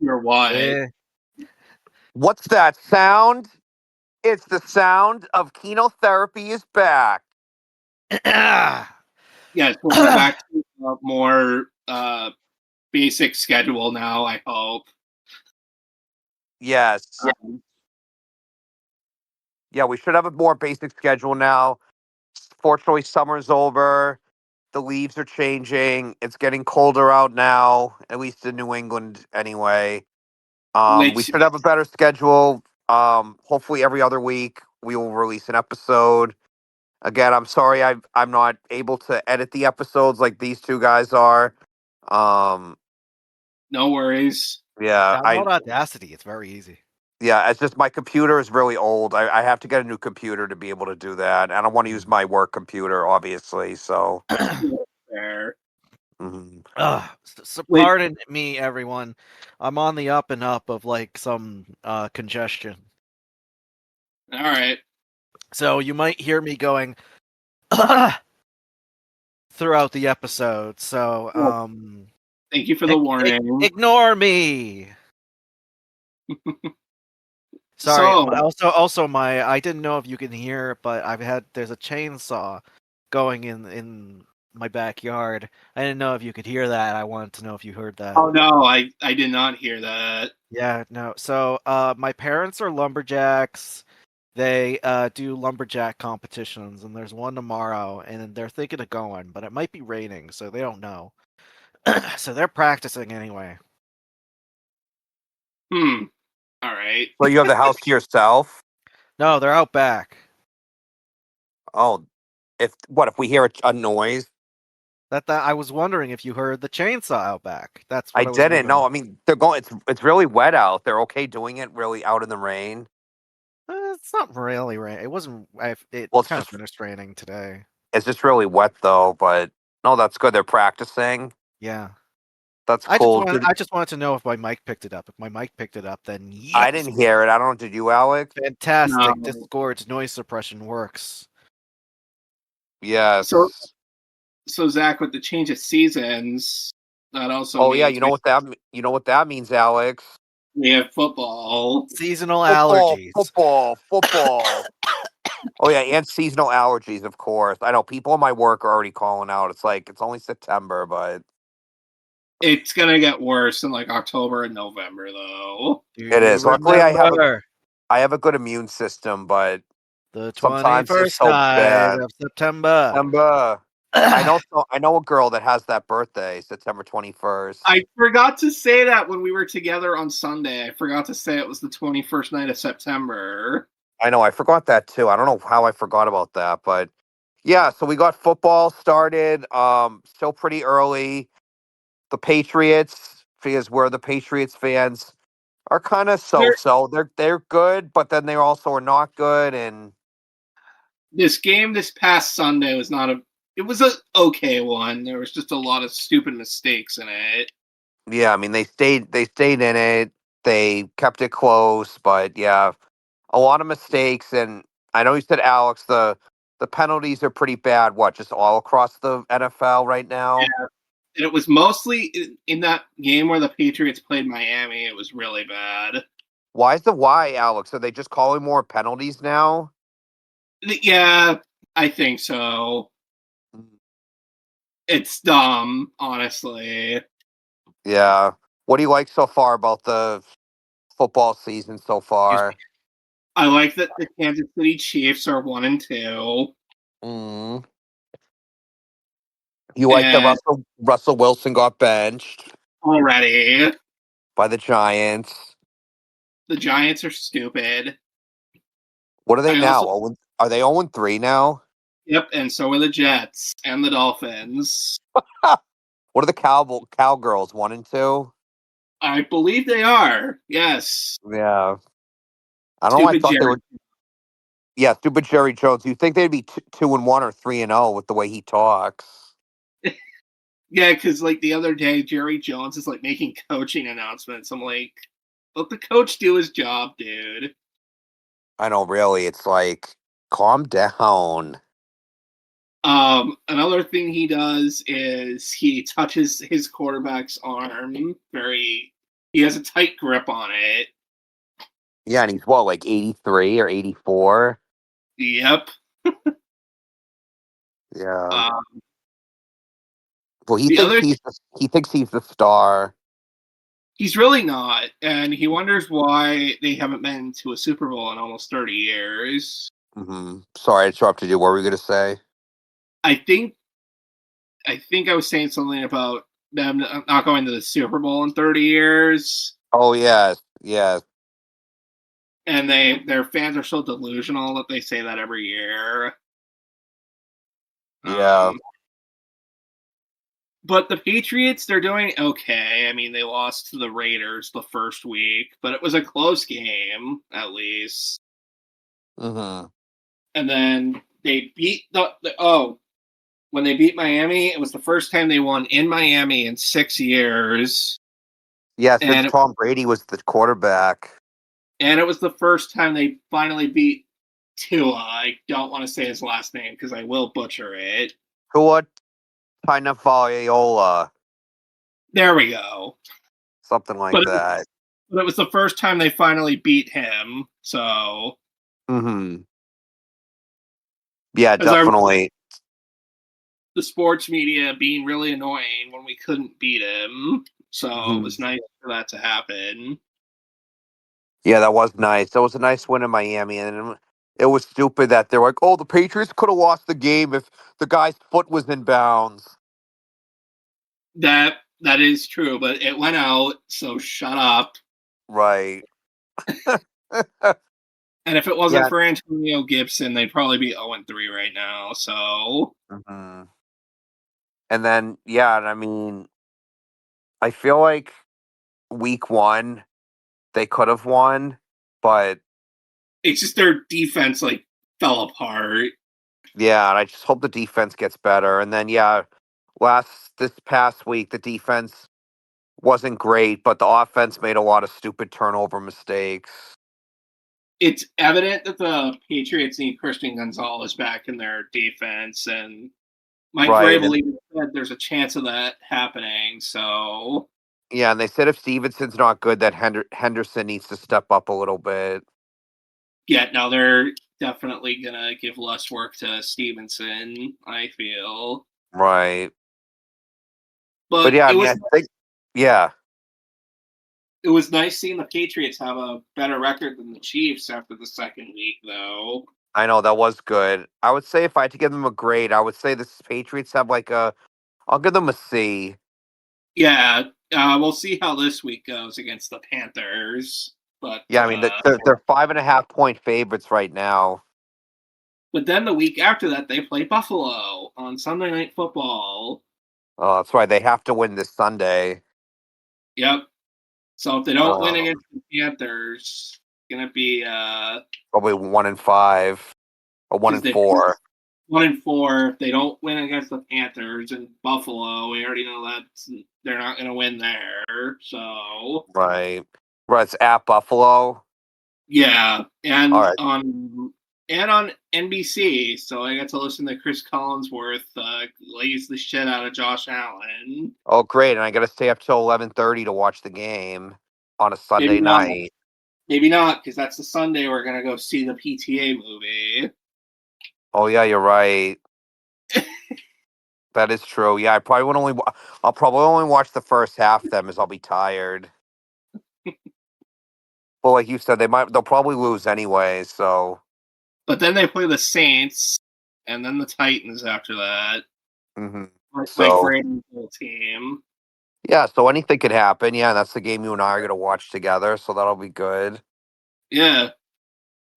Your what? Eh. What's that sound? It's the sound of Kino Therapy is back. Yes, we'll go back to a more basic schedule now, I hope. Yes. Yeah, we should have a more basic schedule now. Fortunately, summer's over. The leaves are changing. It's getting colder out now, at least in New England anyway. We Which should have a better schedule. Hopefully every other week we will release an episode. Again, I'm sorry I'm not able to edit the episodes like these two guys are. no worries. Yeah, Download Audacity. It's very easy. it's just my computer is really old. I have to get a new computer to be able to do that. I don't want to use my work computer, obviously. So, Fair. mhm. So Wait. pardon me, everyone. I'm on the up and up of like some congestion. All right. So you might hear me going throughout the episode. So Thank you for the warning. ignore me. Sorry. So- Also my I didn't know if you can hear, but there's a chainsaw going in my backyard. I didn't know if you could hear that. I wanted to know if you heard that. Oh no, I did not hear that. Yeah, no. So my parents are lumberjacks. They do lumberjack competitions, and there's one tomorrow, and they're thinking of going, but it might be raining, so they don't know. So they're practicing anyway. All right. So you have the house to yourself? No, they're out back. Oh, if we hear a noise? That I was wondering if you heard the chainsaw out back. That's what I I was didn't. No, wondering. I mean they're going. It's really wet out. They're okay doing it really out in the rain. It's not really rain. It wasn't. It Well, it's kind of just finished raining today. it's just really wet though. But no, that's good. They're practicing. Yeah. That's cool. I just wanted to know if my mic picked it up. If my mic picked it up, then yes. I didn't hear it. I don't know. Did you, Alex? Fantastic. No. Discord's noise suppression works. Yes. So Zach, with the change of seasons, that also. Oh yeah, you know what that means, Alex. We have football. Seasonal allergies. Football. Oh yeah, and seasonal allergies, of course. I know people in my work are already calling out. It's like it's only September, but It's gonna get worse in like October and November, though. it is. Luckily, I have a good immune system, but the sometimes it's 21st so night bad. of September. I know a girl that has that birthday, September 21st. I forgot to say that when we were together on Sunday. I forgot to say it was the 21st night of September. I know, I forgot that too. I don't know how I forgot about that, but yeah, so we got football started. Still pretty early. The Patriots, because we're the Patriots fans, are kind of so. They're good, but then they also are not good. And This game this past Sunday was not a. It was an okay one. There was just a lot of stupid mistakes in it. yeah, I mean they stayed in it. They kept it close, but yeah, a lot of mistakes. And I know you said, Alex, the penalties are pretty bad. What, just all across the NFL right now? Yeah. And it was mostly in that game where the Patriots played Miami. It was really bad. Why, Alex? Are they just calling more penalties now? Yeah, I think so. It's dumb, honestly. Yeah. What do you like so far about the football season so far? I like that the Kansas City Chiefs are 1-2. Mm. You like that Russell Wilson got benched Already. by the Giants? The Giants are stupid. What are they now? Are they 0-3 now? Yep, and so are the Jets and the Dolphins. What are the Cowgirls, 1-2? I believe they are. Yes. Yeah. I don't know. I thought they were. Yeah, stupid Jerry Jones. You think they'd be 2-1 or 3-0 with the way he talks? Yeah, because like the other day, Jerry Jones is like making coaching announcements. I'm like, let the coach do his job, dude. I know, really. It's like, calm down. Another thing he does is he touches his quarterback's arm. He He has a tight grip on it. Yeah, and he's what, like 83 or 84? Yep. Yeah. Um, Well, the other, he thinks he's the star. he's really not, and he wonders why they haven't been to a Super Bowl in almost 30 years. Sorry, I interrupted you. What were you gonna say? I think I was saying something about them not going to the Super Bowl in 30 years, Oh yes, yes, and their fans are so delusional that they say that every year. yeah. But the Patriots, they're doing okay. I mean, they lost to the Raiders the first week, but it was a close game at least. Mm-hmm. And then they beat when they beat Miami, it was the first time they won in Miami in 6 years. Yeah, since And Tom Brady was the quarterback. it was the first time they finally beat Tua. I don't want to say his last name because I will butcher it. Tua Tagovailoa, There we go. something like But that. it was the first time they finally beat him. So Mm-hmm. Yeah, as I definitely. the sports media being really annoying when we couldn't beat him. So it Mhm. was nice for that to happen. Yeah, that was nice. That was a nice win in Miami, and it was stupid that they're like, "Oh, the Patriots could have lost the game if the guy's foot was in bounds." That is true, but it went out, so shut up. Right. And if it wasn't Yeah. for Antonio Gibson, they'd probably be 0-3 right now. So Mhm. And then, yeah, and I mean, I feel like week one they could have won, but it's just their defense like fell apart. yeah, and I just hope the defense gets better. And then, yeah, this past week the defense wasn't great, but the offense made a lot of stupid turnover mistakes. It's evident that the Patriots need Christian Gonzalez back in their defense, and Mike Right. Vrabel even said there's a chance of that happening. So Yeah, and they said if Stevenson's not good, that Henderson needs to step up a little bit. yeah, no, they're definitely gonna give less work to Stevenson, I feel. Right. But But yeah, I mean, I think, yeah, it was nice seeing the Patriots have a better record than the Chiefs after the second week, though. I know that was good. I would say if I had to give them a grade, I would say the Patriots have like I'll give them a C. Yeah, we'll see how this week goes against the Panthers. But Yeah, I mean, they're 5.5 point favorites right now. then the week after that, they play Buffalo on Sunday Night Football. Oh, that's right. They have to win this Sunday. Yep. So if they don't win Um, against the Panthers, it's gonna be Probably 1-5 or one because and they four. 1-4. If they don't win against the Panthers and Buffalo, we already know that they're not gonna win there. So Right. Right. It's at Buffalo. yeah, All and right. on NBC, so I got to listen to Chris Collinsworth lays the shit out of Josh Allen. Oh, great. And I got to stay up till 11:30 to watch the game on a Maybe Sunday not, night. because that's the Sunday we're gonna go see the PTA movie. Oh, yeah, you're right. That is true. Yeah, I'll probably only watch the first half then as I'll be tired. But like you said, they'll probably lose anyway, so But then they play the Saints, and then the Titans after that. mhm. Mike So Brady's whole team. yeah, so anything could happen. Yeah, that's the game you and I are gonna watch together, so that'll be good. Yeah.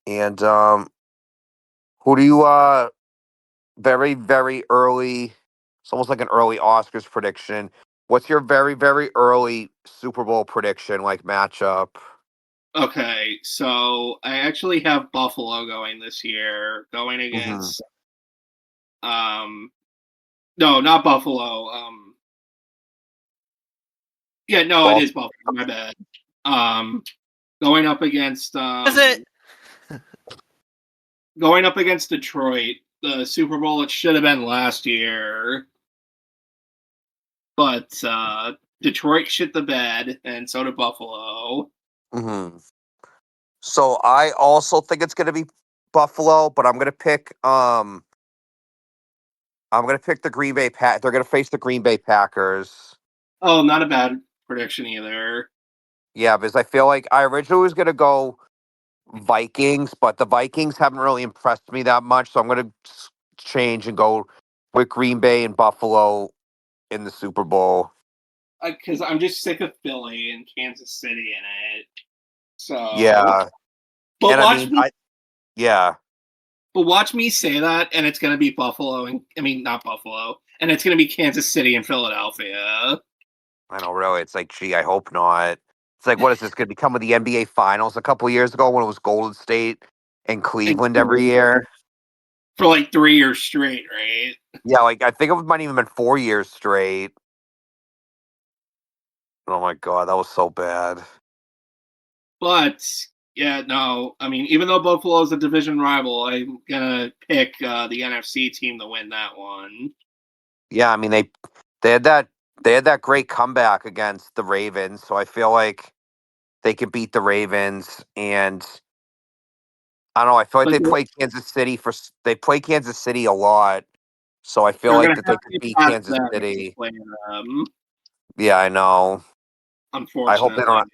And who do you very, very early, it's almost like an early Oscars prediction. What's your very, very early Super Bowl prediction, like matchup? Okay, so I actually have Buffalo going this year, going Mm-hmm. against no, not Buffalo. Yeah, no, it is Buffalo. My bad. Um, going up against Is it? going up against Detroit, the Super Bowl it should have been last year, but Detroit shit the bed, and so did Buffalo. Hmm. So I also think it's going to be Buffalo, but I'm going to pick the Green Bay Pack. They're going to face the Green Bay Packers. Oh, not a bad prediction either. Yeah, because I feel like I originally was going to go Vikings, but the Vikings haven't really impressed me that much, so I'm going to change and go with Green Bay and Buffalo in the Super Bowl. Because I'm just sick of Philly and Kansas City in it. So, Yeah, but and I watch mean, me. but Watch me say that, and it's gonna be Buffalo, and I mean not Buffalo, and it's gonna be Kansas City and Philadelphia. I know, really, it's like, gee, I hope not. It's like, what is this going to become with the NBA Finals a couple of years ago when it was Golden State and And Cleveland every year? for like 3 years straight, right? Yeah, like I think it might even been 4 years straight. Oh my god, that was so bad. But yeah, no, I mean, even though Buffalo is a division rival, I'm gonna pick the NFC team to win that one. Yeah, I mean they had that they had that great comeback against the Ravens, so I feel like they could beat the Ravens. And I don't know, I feel like But they play Kansas City a lot, so I feel they're like gonna that they have could to beat pass Kansas them City. playing them, Yeah, I know. I hope they unfortunately. don't.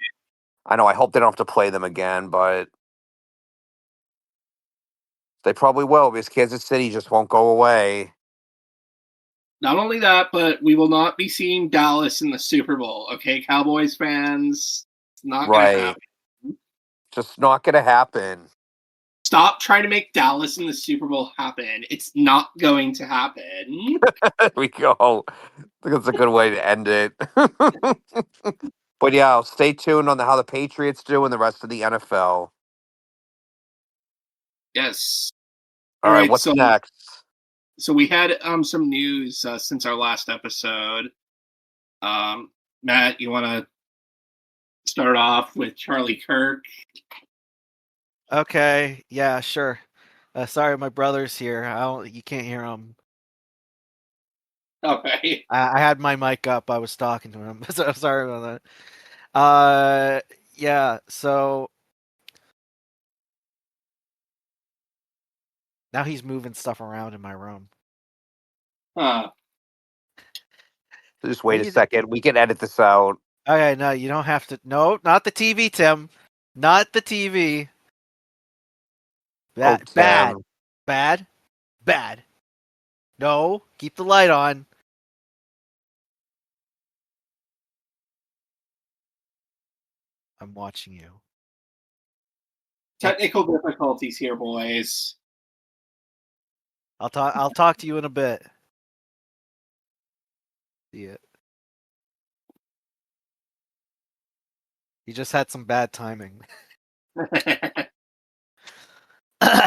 I know. I hope they don't have to play them again, but they probably will because Kansas City just won't go away. Not only that, but we will not be seeing Dallas in the Super Bowl. Okay, Cowboys fans, it's not gonna Right. happen. Just not going to happen. Stop trying to make Dallas in the Super Bowl happen. It's not going to happen. There we go. I think that's a good way to end it. But yeah, stay tuned on how the Patriots do and the rest of the NFL. Yes. All All right, right. what's So next? we had some news since our last episode. Matt, you want to start off with Charlie Kirk? Okay, yeah, sure. Sorry, my brother's here. You can't hear him. Okay. I had my mic up. I was talking to him. So sorry about that. Yeah. So now he's moving stuff around in my room. Huh. Just What wait are a you? second. We can edit this out. Okay, no, you don't have to. No, not the TV, Tim. Not the TV. Oh, Bad, Tim. bad, bad. No, keep the light on. I'm watching you. Technical difficulties here, boys. I'll talk to you in a bit. See it. You just had some bad timing.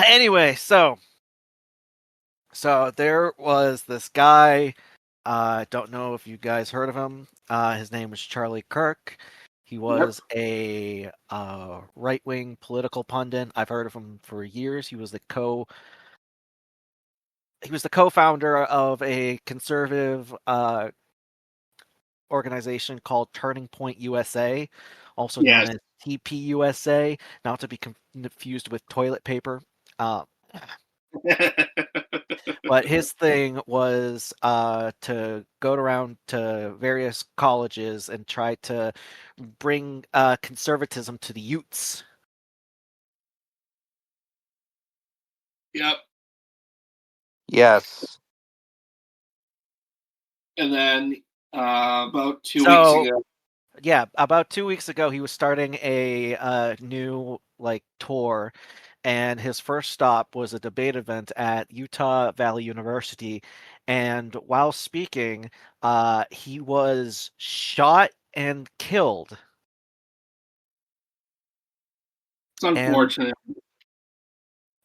Anyway, so there was this guy. Don't know if you guys heard of him. His name was Charlie Kirk. He Yep. was a right-wing political pundit. I've heard of him for years. He was the co-founder of a conservative organization called Turning Point USA, also known Yes. as TPUSA, not to be confused with toilet paper. Uh, But his thing was to go around to various colleges and try to bring conservatism to the youths. Yep. Yes. And then about 2 weeks So, ago. yeah, about 2 weeks ago, he was starting a new tour, and his first stop was a debate event at Utah Valley University. And while speaking, he was shot and killed. It's And unfortunate.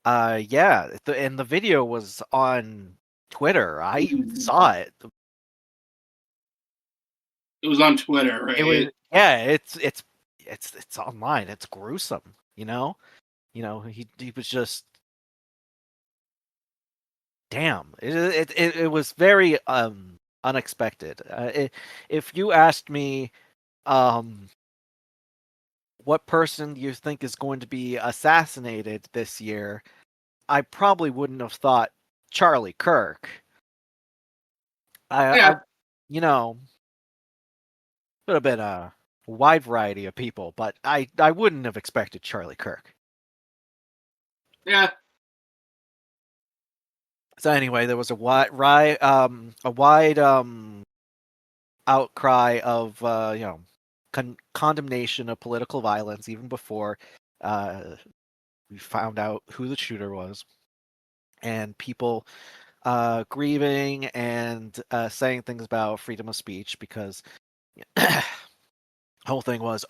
yeah, and the video was on Twitter. I saw it. It was on Twitter, It was right? yeah, it's online. It's gruesome, you know? He was just damn. It was very unexpected. If you asked me, what person do you think is going to be assassinated this year, I probably wouldn't have thought Charlie Kirk. Yeah, You know, could have been a wide variety of people, but I wouldn't have expected Charlie Kirk. yeah. So anyway, there was a wide outcry of condemnation of political violence even before we found out who the shooter was, and people grieving and saying things about freedom of speech because the whole thing was,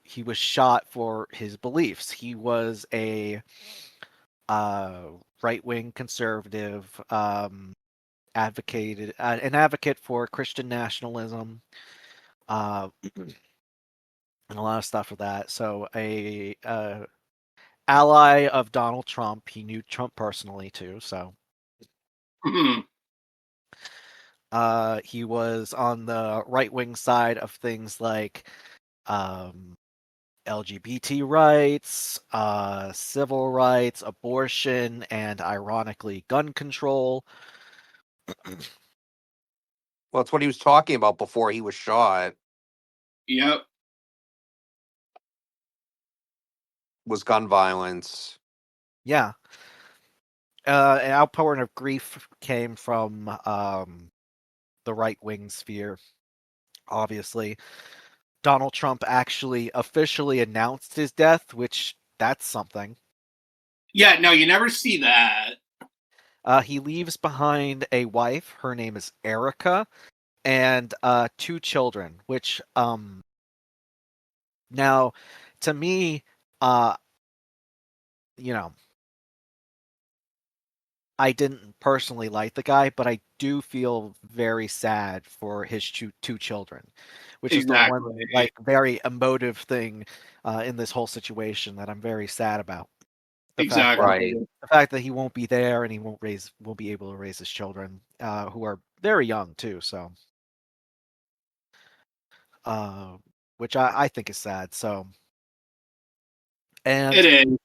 he was shot for his beliefs. He was a right-wing conservative, an advocate for Christian nationalism, and a lot of stuff with that. So a ally of Donald Trump. He knew Trump personally too. So Mhm. he was on the right-wing side of things like LGBT rights, civil rights, abortion, and ironically, gun control. Well, that's what he was talking about before he was shot. Yep. Was gun violence. Yeah. An outpouring of grief came from the right-wing sphere, obviously. Donald Trump actually officially announced his death, which that's something. Yeah, no, you never see that. He leaves behind a wife. Her name is Erica, and 2 children, which now to me, uh, you know, I didn't personally like the guy, but I do feel very sad for his 2 children, which is the one Exactly. like very emotive thing in this whole situation that I'm very sad about. The fact that Right. Exactly. the fact that he won't be there and he won't be able to raise his children, who are very young too. So, uh, which I think is sad. So, It and is.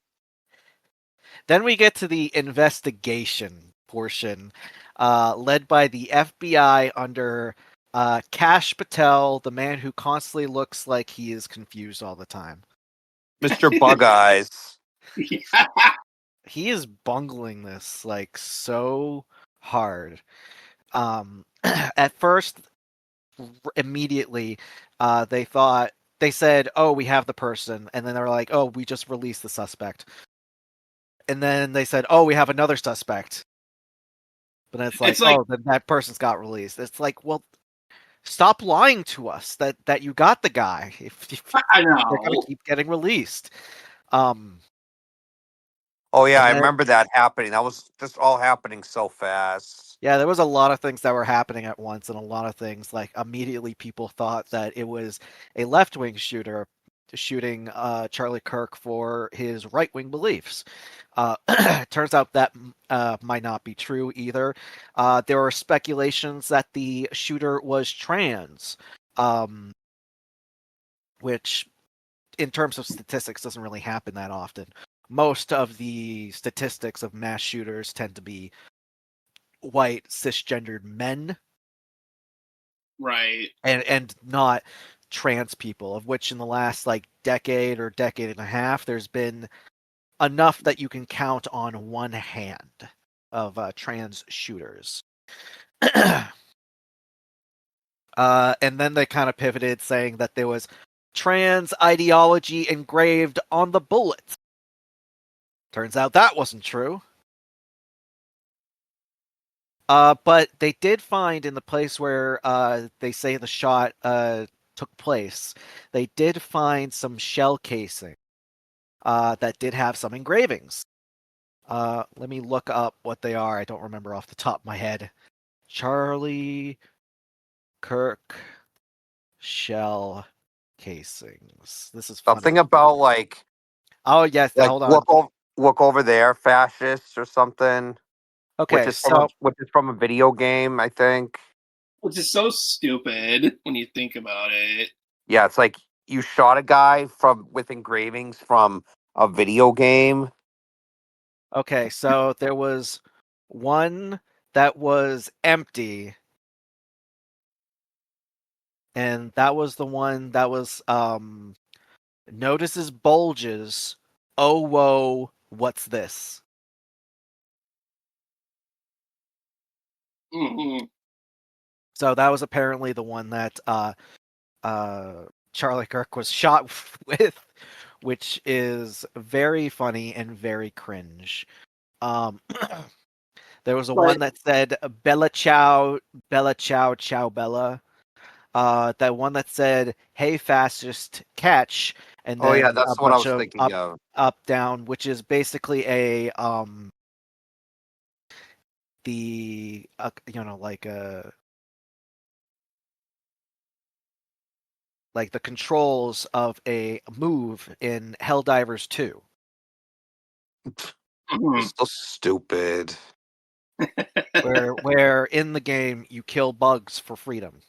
then we get to the investigation portion, led by the FBI under Kash Patel, the man who constantly looks like he is confused all the time. Mr. Bug Eyes. Yeah. He is bungling this like so hard. At first, immediately, they said, "Oh, we have the person," and then they were like, "Oh, we just released the suspect," and then they said, "Oh, we have another suspect." But then it's like, It's like, oh, then that person's got released. It's like, well, stop lying to us that you got the guy if I they're gonna know. keep getting released. Um, Oh yeah, and I then remember that happening. That was just all happening so fast. yeah, there was a lot of things that were happening at once, and a lot of things like immediately people thought that it was a left wing shooter shooting Charlie Kirk for his right wing beliefs. Turns out that might not be true either. There were speculations that the shooter was trans, um, which, in terms of statistics, doesn't really happen that often. Most of the statistics of mass shooters tend to be white cisgendered men Right. and not trans people, of which in the last like decade or decade and a half there's been enough that you can count on one hand of trans shooters. And then they kind of pivoted, saying that there was trans ideology engraved on the bullets. Turns out that wasn't true. But they did find in the place where they say the shot took place, they did find some shell casing that did have some engravings. Let me look up what they are. I don't remember off the top of my head. Charlie Kirk shell casings. This is funny. Something about like Oh yes, hold on. look over there, fascists or something. Okay, so which is from a video game, I think. Which is so stupid when you think about it. Yeah, it's like you shot a guy from with engravings from a video game. there was one that was empty, and that was the one that was notices bulges. Oh whoa, what's this? Mhm. So that was apparently the one that Charlie Kirk was shot with, which is very funny and very cringe. Um, there was a But one that said Bella Ciao, Ciao Bella. That one that said "Hey fastest catch," and Oh yeah, then a that's what I bunch was of thinking of. up down, which is basically a like the controls of a move in Helldivers 2. mhm. So stupid. where in the game you kill bugs for freedom.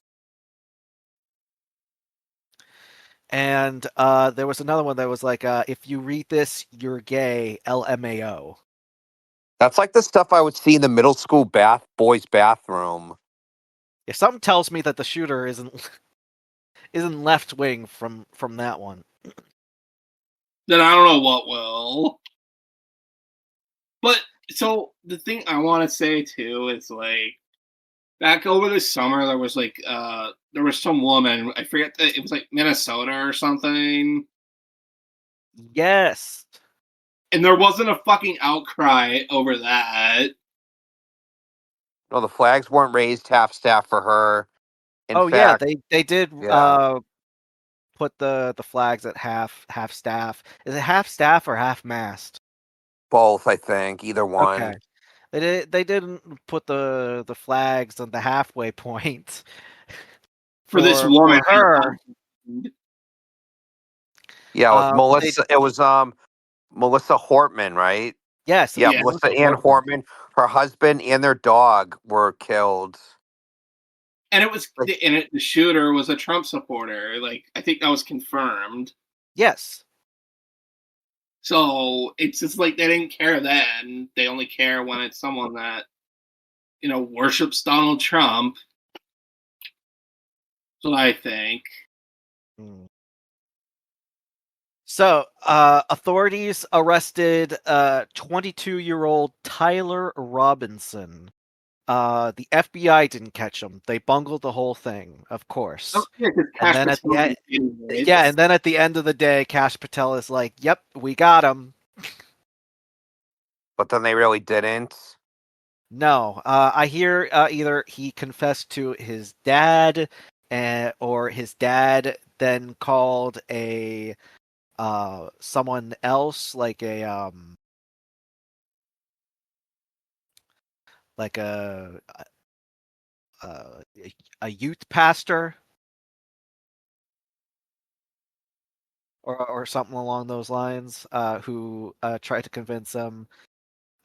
And there was another one that was like, if you read this, you're gay, LMAO. That's like the stuff I would see in the middle school boys' bathroom. If something tells me that the shooter isn't left wing from that one. Then I don't know what will. But so the thing I want to say too is like back over the summer there was some woman, I forget that it was like Minnesota or something, Yes. and there wasn't a fucking outcry over that. No, the flags weren't raised half staff for her. In Oh yeah, fact, they did yeah, put the flags at half staff. Is it half staff or half mast? both, I think, either Okay. one. They didn't put the flags on the halfway point For this for woman. her. Yeah, it was But they Melissa. It was Melissa Hortman, right? yes, it Yeah, was Yeah. Melissa Melissa Ann Hortman. Hortman. Her husband and their dog were killed. And it was Like, the shooter was a Trump supporter. Like I think that was confirmed. Yes. So it's just like they didn't care then. They only care when it's someone that, worships Donald Trump. That's what I think. Mm. So, authorities arrested 22-year-old Tyler Robinson. The FBI didn't catch him. They bungled the whole thing, of Oh, course. yeah, because And Cash then at the Patel end, did it. yeah, and then at the end of the day, Cash Patel is like, "Yep, we got him." but then they really didn't. No, I hear either he confessed to his dad, or his dad then called a someone else, like a a youth pastor or something along those lines, who tried to convince him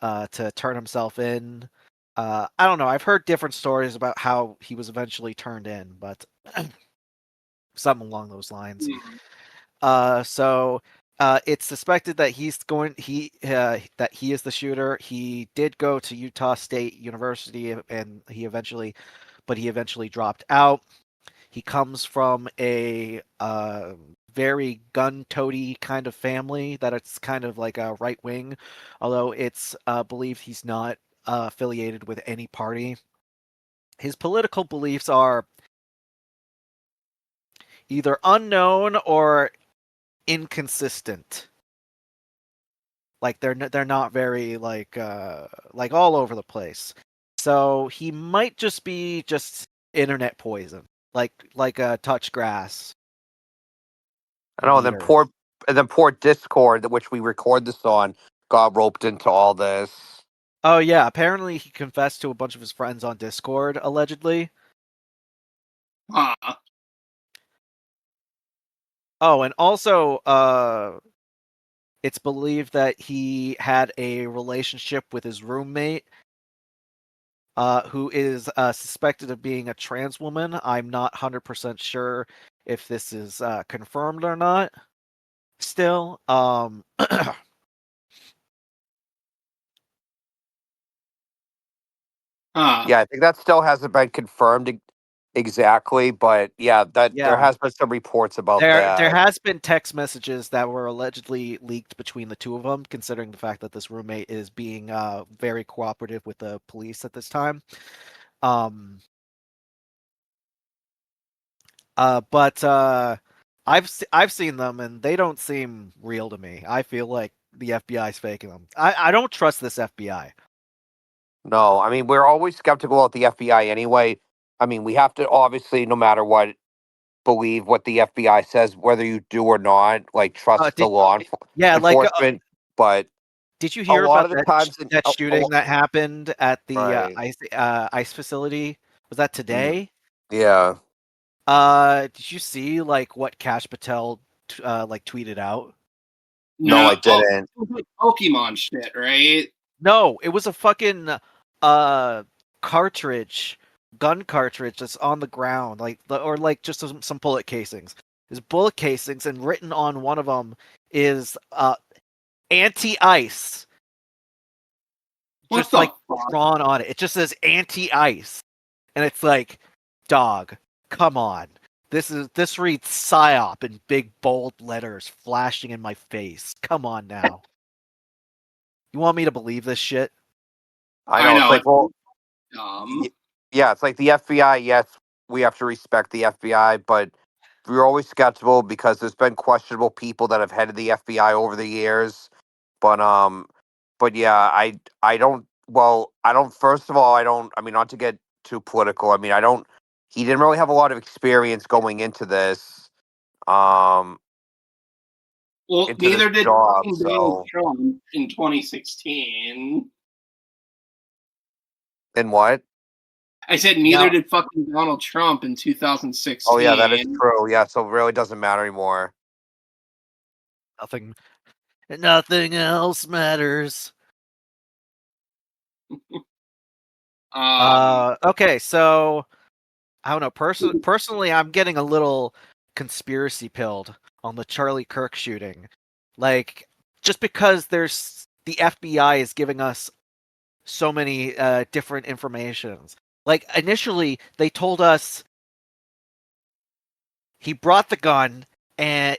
to turn himself in. I don't know. I've heard different stories about how he was eventually turned in, but something along those lines. Hmm. So it's suspected that that he is the shooter. He did go to Utah State University, and but he eventually dropped out. He comes from a very gun-toady kind of family that it's kind of like a right wing, although it's believed he's not affiliated with any party. His political beliefs are either unknown or inconsistent. Like they're not very like all over the place. So he might just be just internet poison, like a touch grass I know. meter. And then poor Discord, which we record this on, got roped into all this. Oh yeah, apparently he confessed to a bunch of his friends on Discord, allegedly. Huh. Oh, and also it's believed that he had a relationship with his roommate, who is suspected of being a trans woman. I'm not 100% sure if this is confirmed or not. Still, Huh. Yeah, I think that still hasn't been confirmed exactly, but yeah, that there yeah. has been some reports about There that. has been text messages that were allegedly leaked between the two of them, considering the fact that this roommate is being very cooperative with the police at this time. Um, but I've seen them and they don't seem real to me. I feel like the FBI is faking them. I don't trust this FBI. No, I mean, we're always skeptical of the FBI anyway. I mean, we have to obviously, no matter what, believe what the FBI says, whether you do or not, like trust the Did law yeah, like enforcement. But did you a hear lot about of the times, that shooting that happened at the right? ice facility? Was that Mm, today? yeah. Did you see like what Kash Patel like tweeted out? No, No. I Oh, didn't. it was like Pokemon shit, right? No, it was a fucking uh cartridge, gun cartridge that's on the ground, like or like just some bullet casings. There's bullet casings, and written on one of them is anti-ice, What just the like fuck? drawn on it. It just says anti-ice, and it's like, dog, come on. This reads psyop in big bold letters flashing in my face. Come on now. You want me to believe this shit? I I know. It's know like, it's well, dumb. yeah, it's like the FBI. Yes, we have to respect the FBI, but we're always skeptical because there's been questionable people that have headed the FBI over the years. But yeah, I don't. Well, I don't. First of all, I don't. I mean, not to get too political. I mean, I don't. He didn't really have a lot of experience going um, Well, into this neither did job. fucking Donald So, Trump in 2016. in what? I said neither Now, did fucking Donald Trump in Oh yeah, that is 2016. true. Yeah, so it really doesn't matter anymore. nothing nothing else matters. Um, Okay, so I don't know. Personally, I'm getting a little conspiracy pilled on the Charlie Kirk shooting. Like, just because there's the FBI is giving us so many different informations. Like initially, they told us he brought the gun and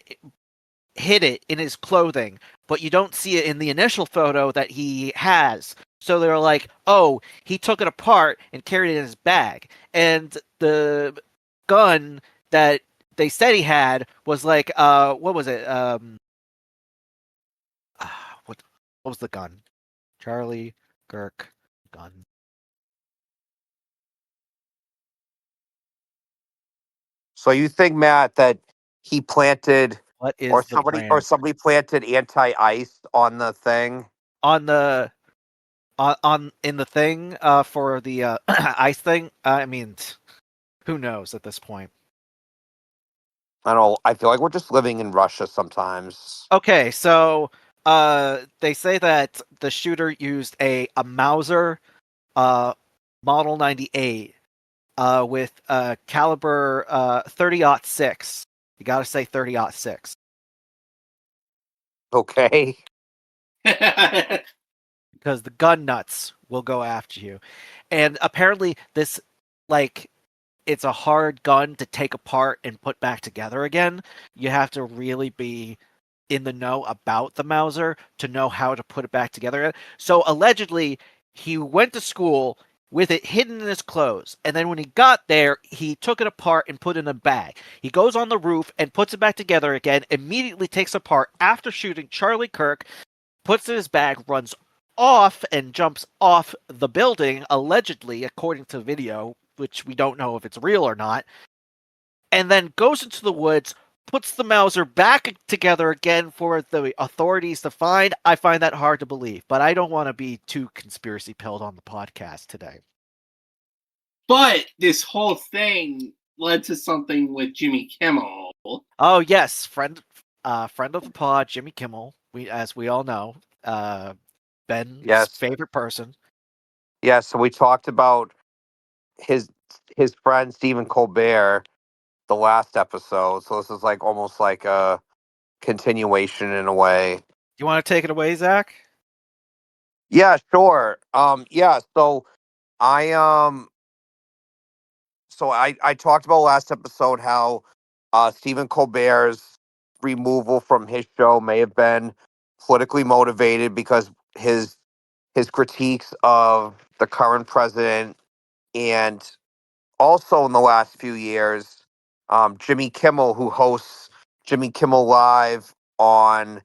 hid it in his clothing, but you don't see it in the initial photo that he has. So they're like, oh, he took it apart and carried it in his bag. And the gun that they said he had was like, what was it? What was the gun? Charlie Kirk gun. So you think, Matt, that he planted What is the or plan? somebody planted anti-ice on the thing? On the on in the thing for the ice thing. I mean, who knows at this point. I don't know. I feel like we're just living in Russia sometimes. Okay, so they say that the shooter used a Mauser uh Model 98 with caliber 30-06. You got to say 30-06 Okay. because the gun nuts will go after you. And apparently this like it's a hard gun to take apart and put back together again. You have to really be in the know about the Mauser to know how to put it back together. So allegedly, he went to school with it hidden in his clothes, and then when he got there, he took it apart and put it in a bag. He goes on the roof and puts it back together again, immediately takes apart after shooting Charlie Kirk, puts it in his bag, runs off and jumps off the building, allegedly, according to video, which we don't know if it's real or not, and then goes into the woods, puts the Mauser back together again for the authorities to find. I find that hard to believe, but I don't want to be too conspiracy pilled on the podcast today. but this whole thing led to something with Jimmy Kimmel. Oh yes, friend of the pod, Jimmy Kimmel. As we all know, Ben's Yes. favorite person. Yeah, so we talked about his his friend Stephen Colbert the last episode. So this is like almost like a continuation in a way. You want to take it away, Zach? Yeah, sure. Yeah, I um I talked about last episode how Stephen Colbert's removal from his show may have been politically motivated because his critiques of the current president, and also in the last few years, Jimmy Kimmel, who hosts Jimmy Kimmel Live on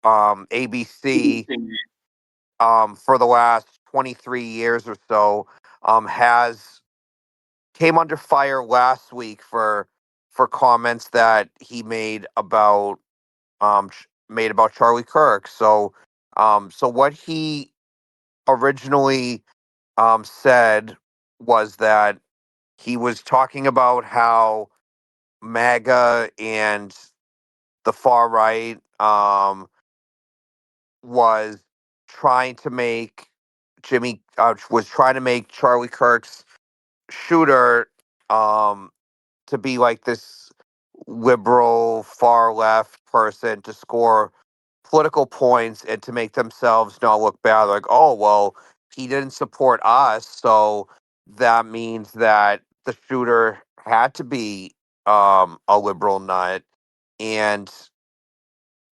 ABC for the last 23 years or so, has came under fire last week for comments that he made about Charlie Kirk. So what he originally said was that he was talking about how MAGA and the far right was trying to make was trying to make Charlie Kirk's shooter to be like this liberal far left person to score political points and to make themselves not look bad, like, oh well, he didn't support us, so that means that the shooter had to be a liberal nut. And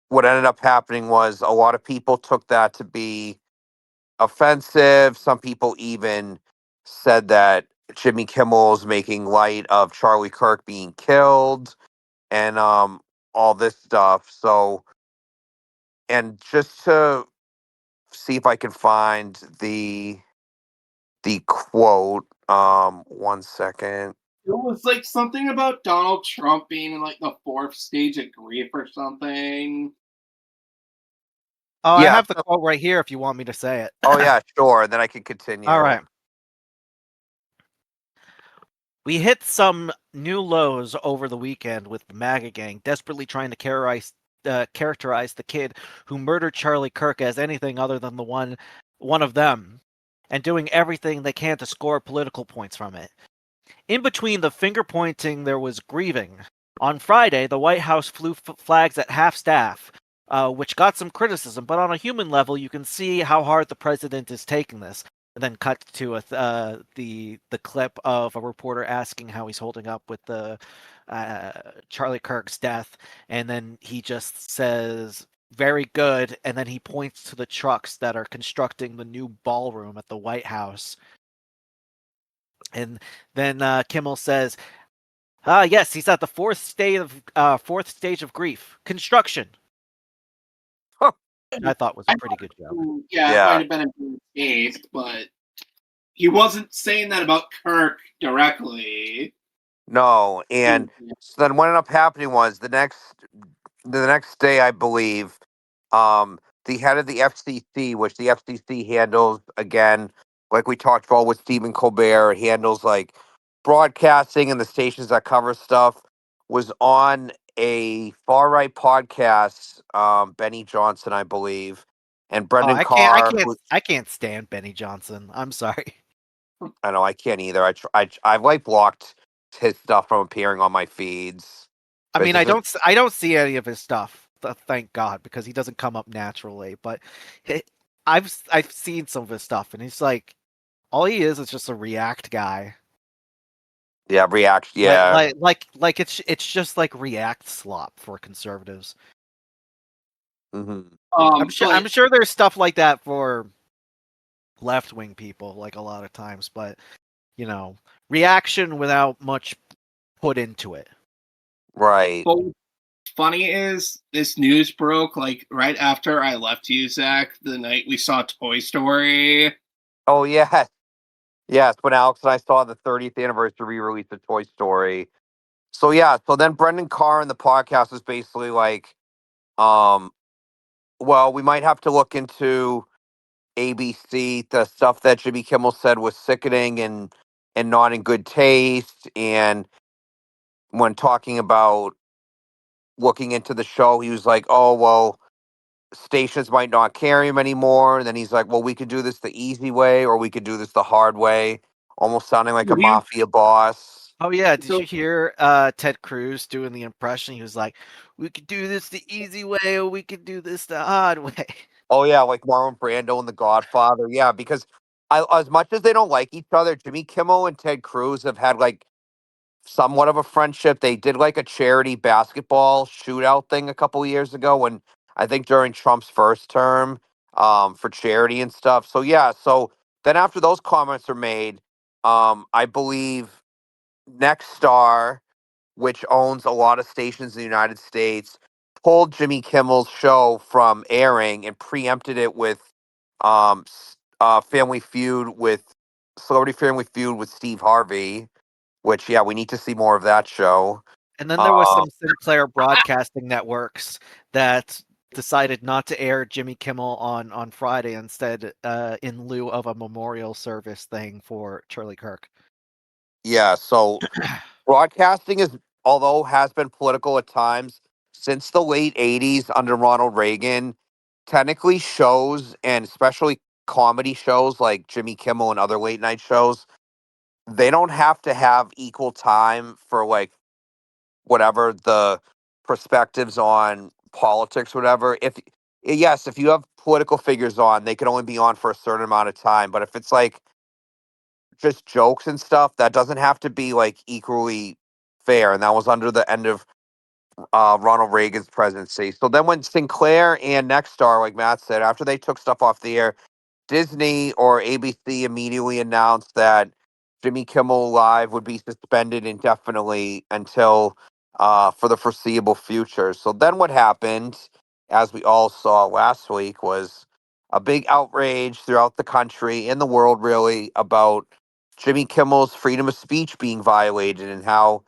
what ended up happening was a lot of people took that to be offensive. Some people even said that Jimmy Kimmel's making light of Charlie Kirk being killed, and all this stuff. So, and just to see if I can find the quote, one second. It was like something about Donald Trump being in like the fourth stage of grief or something. Oh, I Yeah. have the quote right here if you want me to say it. Oh yeah, sure. Then I can continue. All right. We hit some new lows over the weekend with the MAGA gang desperately trying to characterize the kid who murdered Charlie Kirk as anything other than one of them, and doing everything they can to score political points from it. In between the finger pointing, there was grieving. On Friday, the White House flew flags at half staff, which got some criticism, but on a human level, you can see how hard the president is taking this. And then cut to the clip of a reporter asking how he's holding up with the Charlie Kirk's death, and then he just says, "Very good," and then he points to the trucks that are constructing the new ballroom at the White House. And then Kimmel says, yes, he's at the fourth stage of grief, construction." I thought was a pretty good job. Yeah, it Yeah. might have been a bad taste, but he wasn't saying that about Kirk directly. No, and so then what ended up happening was the next day, I believe, the head of the FCC, which the FCC handles, again, like we talked about with Stephen Colbert, it handles like broadcasting and the stations that cover stuff, was on a far right podcast, Benny Johnson, I believe, and Oh, Brendan Carr. I can't stand Benny Johnson. I'm sorry. I know I can't either. I've like blocked his stuff from appearing on my feeds. I mean, It's just I don't see any of his stuff. Thank God, because he doesn't come up naturally. But he- I've seen some of his stuff, and he's like, all he is just a React guy. yeah, reaction. Yeah. Like it's just like React slop for conservatives. Hmm. I'm sure there's stuff like that for left wing people, like a lot of times, but reaction without much put into it. Right. But what's funny is this news broke like right after I left you, Zach, the night we saw Toy Story. Oh yeah. Yes, when Alex and I saw the 30th anniversary release of Toy Story. So yeah, so then Brendan Carr in the podcast was basically like, um, well, we might have to look into ABC. The stuff that Jimmy Kimmel said was sickening and not in good taste. And when talking about looking into the show, he was like, oh well, stations might not carry him anymore. And then he's like, well, we could do this the easy way or we could do this the hard way, almost sounding like a Well, he mafia boss. Oh yeah, did so you hear Ted Cruz doing the impression? He was like, "We could do this the easy way, or we could do this the hard way." Oh, yeah, like Marlon Brando and The Godfather. Yeah, because as much as they don't like each other, Jimmy Kimmel and Ted Cruz have had like somewhat of a friendship. They did like a charity basketball shootout thing a couple years ago when I think during Trump's first term for charity and stuff. So yeah, so then after those comments are made, I believe Nexstar, which owns a lot of stations in the United States, pulled Jimmy Kimmel's show from airing and preempted it with Family Feud with Celebrity Family Feud with Steve Harvey, which yeah, we need to see more of that show. And then there was Uh, some Sinclair broadcasting networks that decided not to air Jimmy Kimmel on Friday instead, in lieu of a memorial service thing for Charlie Kirk. yeah, so broadcasting is, although has been political at times since the late 80s under Ronald Reagan, technically shows and especially comedy shows like Jimmy Kimmel and other late night shows, they don't have to have equal time for like whatever the perspectives on politics, whatever. If yes, if you have political figures on, they can only be on for a certain amount of time. But if it's like just jokes and stuff, that doesn't have to be like equally fair. And that was under the end of Ronald Reagan's presidency. So then when Sinclair and Nexstar, like Matt said, after they took stuff off the air, Disney or ABC immediately announced that Jimmy Kimmel Live would be suspended indefinitely until for the foreseeable future. So then what happened, as we all saw last week, was a big outrage throughout the country and the world, really, about Jimmy Kimmel's freedom of speech being violated and how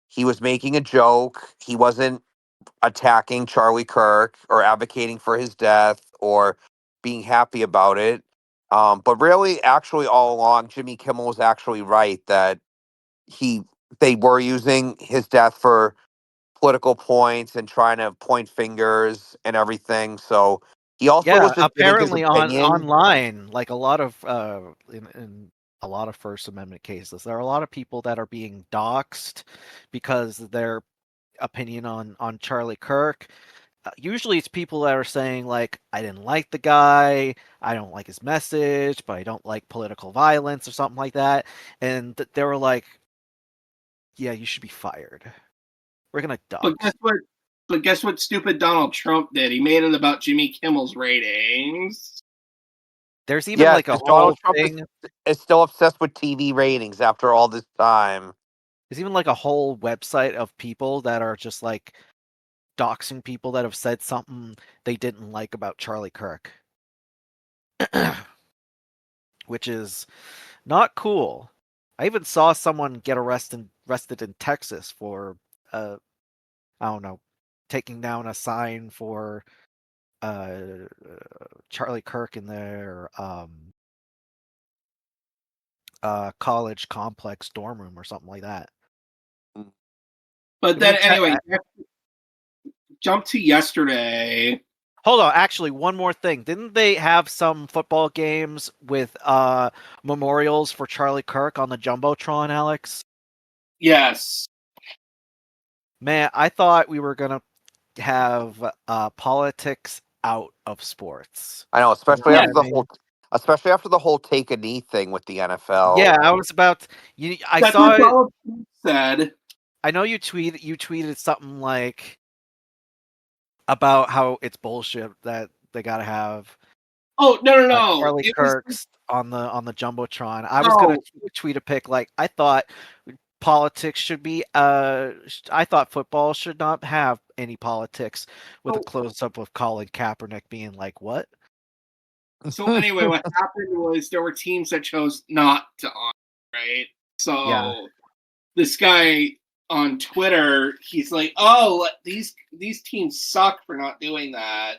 he was making a joke. He wasn't attacking Charlie Kirk or advocating for his death or being happy about it. But really, actually, all along, Jimmy Kimmel was actually right that he they were using his death for political points and trying to point fingers and everything. So he also was Yeah, just giving his apparently opinion. online, like a lot of in a lot of First Amendment cases, there are a lot of people that are being doxxed because of their opinion on Charlie Kirk. Usually it's people that are saying like, I didn't like the guy, I don't like his message, but I don't like political violence or something like that. And they were like, yeah, you should be fired. We're gonna but dox guess what? But guess what? Stupid Donald Trump did. He made it about Jimmy Kimmel's ratings. There's even Yes, like a because Donald whole Trump thing. is still obsessed with TV ratings after all this time. There's even like a whole website of people that are just like doxing people that have said something they didn't like about Charlie Kirk, which is not cool. I even saw someone get arrested in Texas for I don't know, taking down a sign for uh Charlie Kirk in their college complex dorm room or something like that. Mm. But Even then in anyway, jump to yesterday. Hold on, actually, one more thing. Didn't they have some football games with memorials for Charlie Kirk on the Jumbotron, Alex? Yes. Man, I thought we were gonna have politics out of sports. I know, You know what I mean? especially after the whole take a knee thing with the Yeah, NFL. I was about. I That's saw what it. Donald Trump said. I know you tweeted something like about how it's bullshit that they gotta have Oh no! Charlie It was Kirk's on the jumbotron. I was gonna no. tweet a pic like I thought politics should be. I thought football should not have any politics. With a So, close up of Colin Kaepernick being like, "What?" so anyway, what happened was there were teams that chose not to honor, right? Yeah, So this guy on Twitter, he's like, "Oh, these teams suck for not doing that."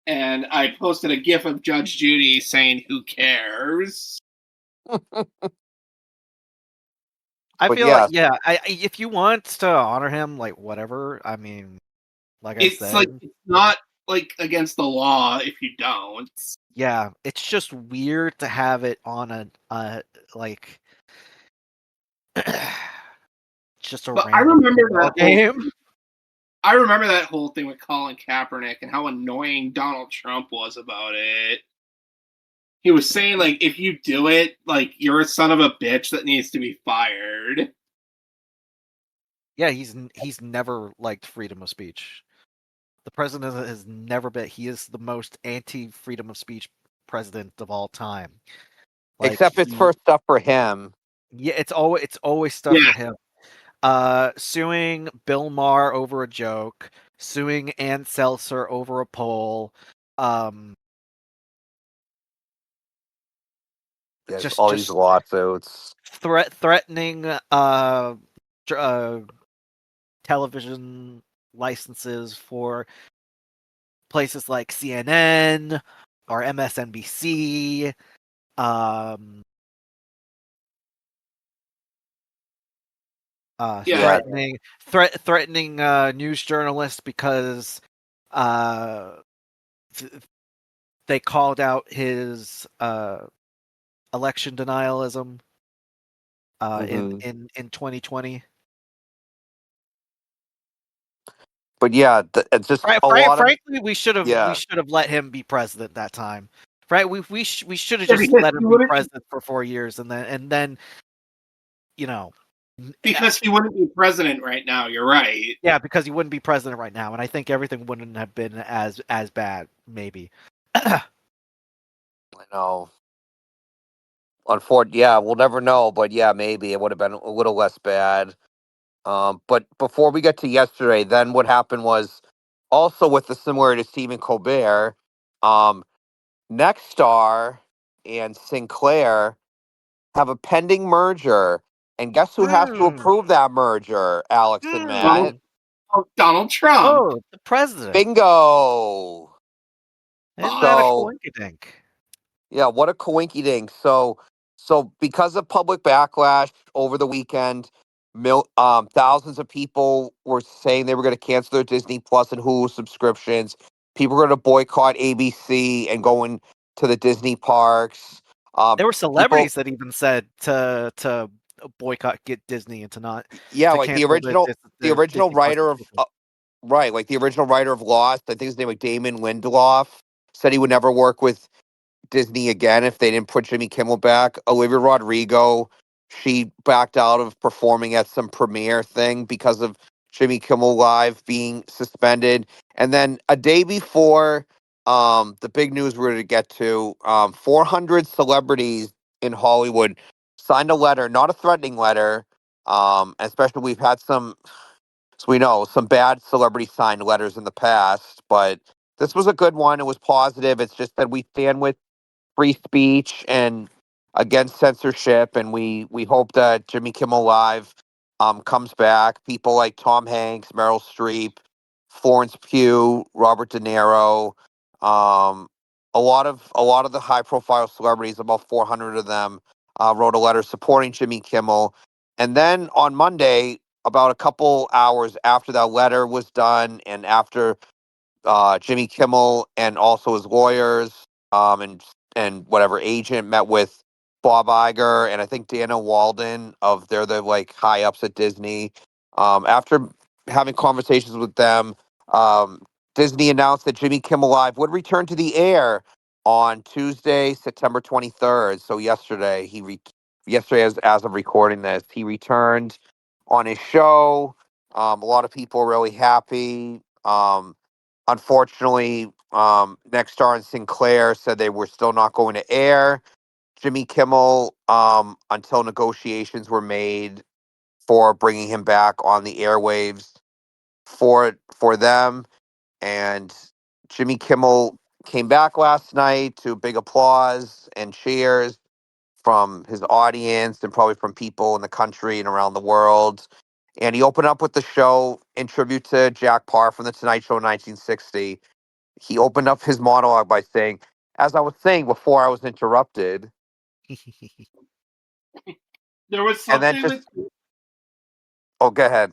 And I posted a GIF of Judge Judy saying, "Who cares?" I But feel like yeah, if you want to honor him, like whatever. I mean, like I It's like said, it's not like against the law if you don't. Yeah, it's just weird to have it on like just a But I random remember football that whole game. I remember that whole thing with Colin Kaepernick and how annoying Donald Trump was about it. He was saying like if you do it, like you're a son of a bitch that needs to be fired. Yeah, he's never liked freedom of speech. The president has never been. He is the most anti-freedom of speech president of all time. Like Except it's first stuff for him. yeah, it's always stuff Yeah. for him. Suing Bill Maher over a joke, suing Ann Seltzer over a poll. Yes, all these Just lawsuits. threatening television licenses for places like CNN or MSNBC. Yeah. Threatening news journalists because they called out his election denialism Mhm. in 2020. But yeah, it's just a lot of Frankly, we should yeah. have let him be president that time. Right? We should have Yeah, just let him be president for 4 years and then you know because he wouldn't be president right now. You're right. yeah, because he wouldn't be president right now, and I think everything wouldn't have been as bad, maybe. I know. Unfortunately, yeah, we'll never know, but yeah, maybe it would have been a little less bad. But before we get to yesterday, then what happened was also with the similar to Stephen Colbert, um, Nexstar and Sinclair have a pending merger, and guess who has to Hmm. approve that merger? Alex and Matt. Hmm. Donald Trump. Oh, the president. Bingo. Isn't that a So coinkydink? yeah, what a coinky-dink. So because of public backlash over the weekend, thousands of people were saying they were going to cancel their Disney Plus and Hulu subscriptions. People were going to boycott ABC and going to the Disney parks. Um, There were people, celebrities that even said to boycott, get Disney, and yeah, to like cancel the the original Disney Plus writer of subscription. right, like the original writer of Lost. I think his name was Damon Lindelof. Said he would never work with Disney again if they didn't put Jimmy Kimmel back. Olivia Rodrigo, she backed out of performing at some premiere thing because of Jimmy Kimmel Live being suspended. And then a day before the big news we're going to get to, 400 celebrities in Hollywood signed a letter, not a threatening letter. Especially we've had some, so we know some bad celebrity signed letters in the past, but this was a good one. It was positive. It's just that we stand with free speech and against censorship, and we hope that Jimmy Kimmel Live comes back. People like Tom Hanks, Meryl Streep, Florence Pugh, Robert De Niro, um, a lot of the high profile celebrities, about 400 of them, wrote a letter supporting Jimmy Kimmel. And then on Monday, about a couple hours after that letter was done, and after Jimmy Kimmel and also his lawyers, and whatever agent met with Bob Iger and I think Dana Walden of they're the like high ups at Disney. After having conversations with them, um, Disney announced that Jimmy Kimmel Live would return to the air on Tuesday, September 23rd. So yesterday, yesterday as of recording this, he returned on his show. A lot of people are really happy. Unfortunately, Nexstar and Sinclair said they were still not going to air Jimmy Kimmel until negotiations were made for bringing him back on the airwaves for them. And Jimmy Kimmel came back last night to big applause and cheers from his audience and probably from people in the country and around the world. And he opened up with the show in tribute to Jack Parr from The Tonight Show in 1960. He opened up his monologue by saying, as I was saying before I was interrupted, There was and then something just, that oh, go ahead.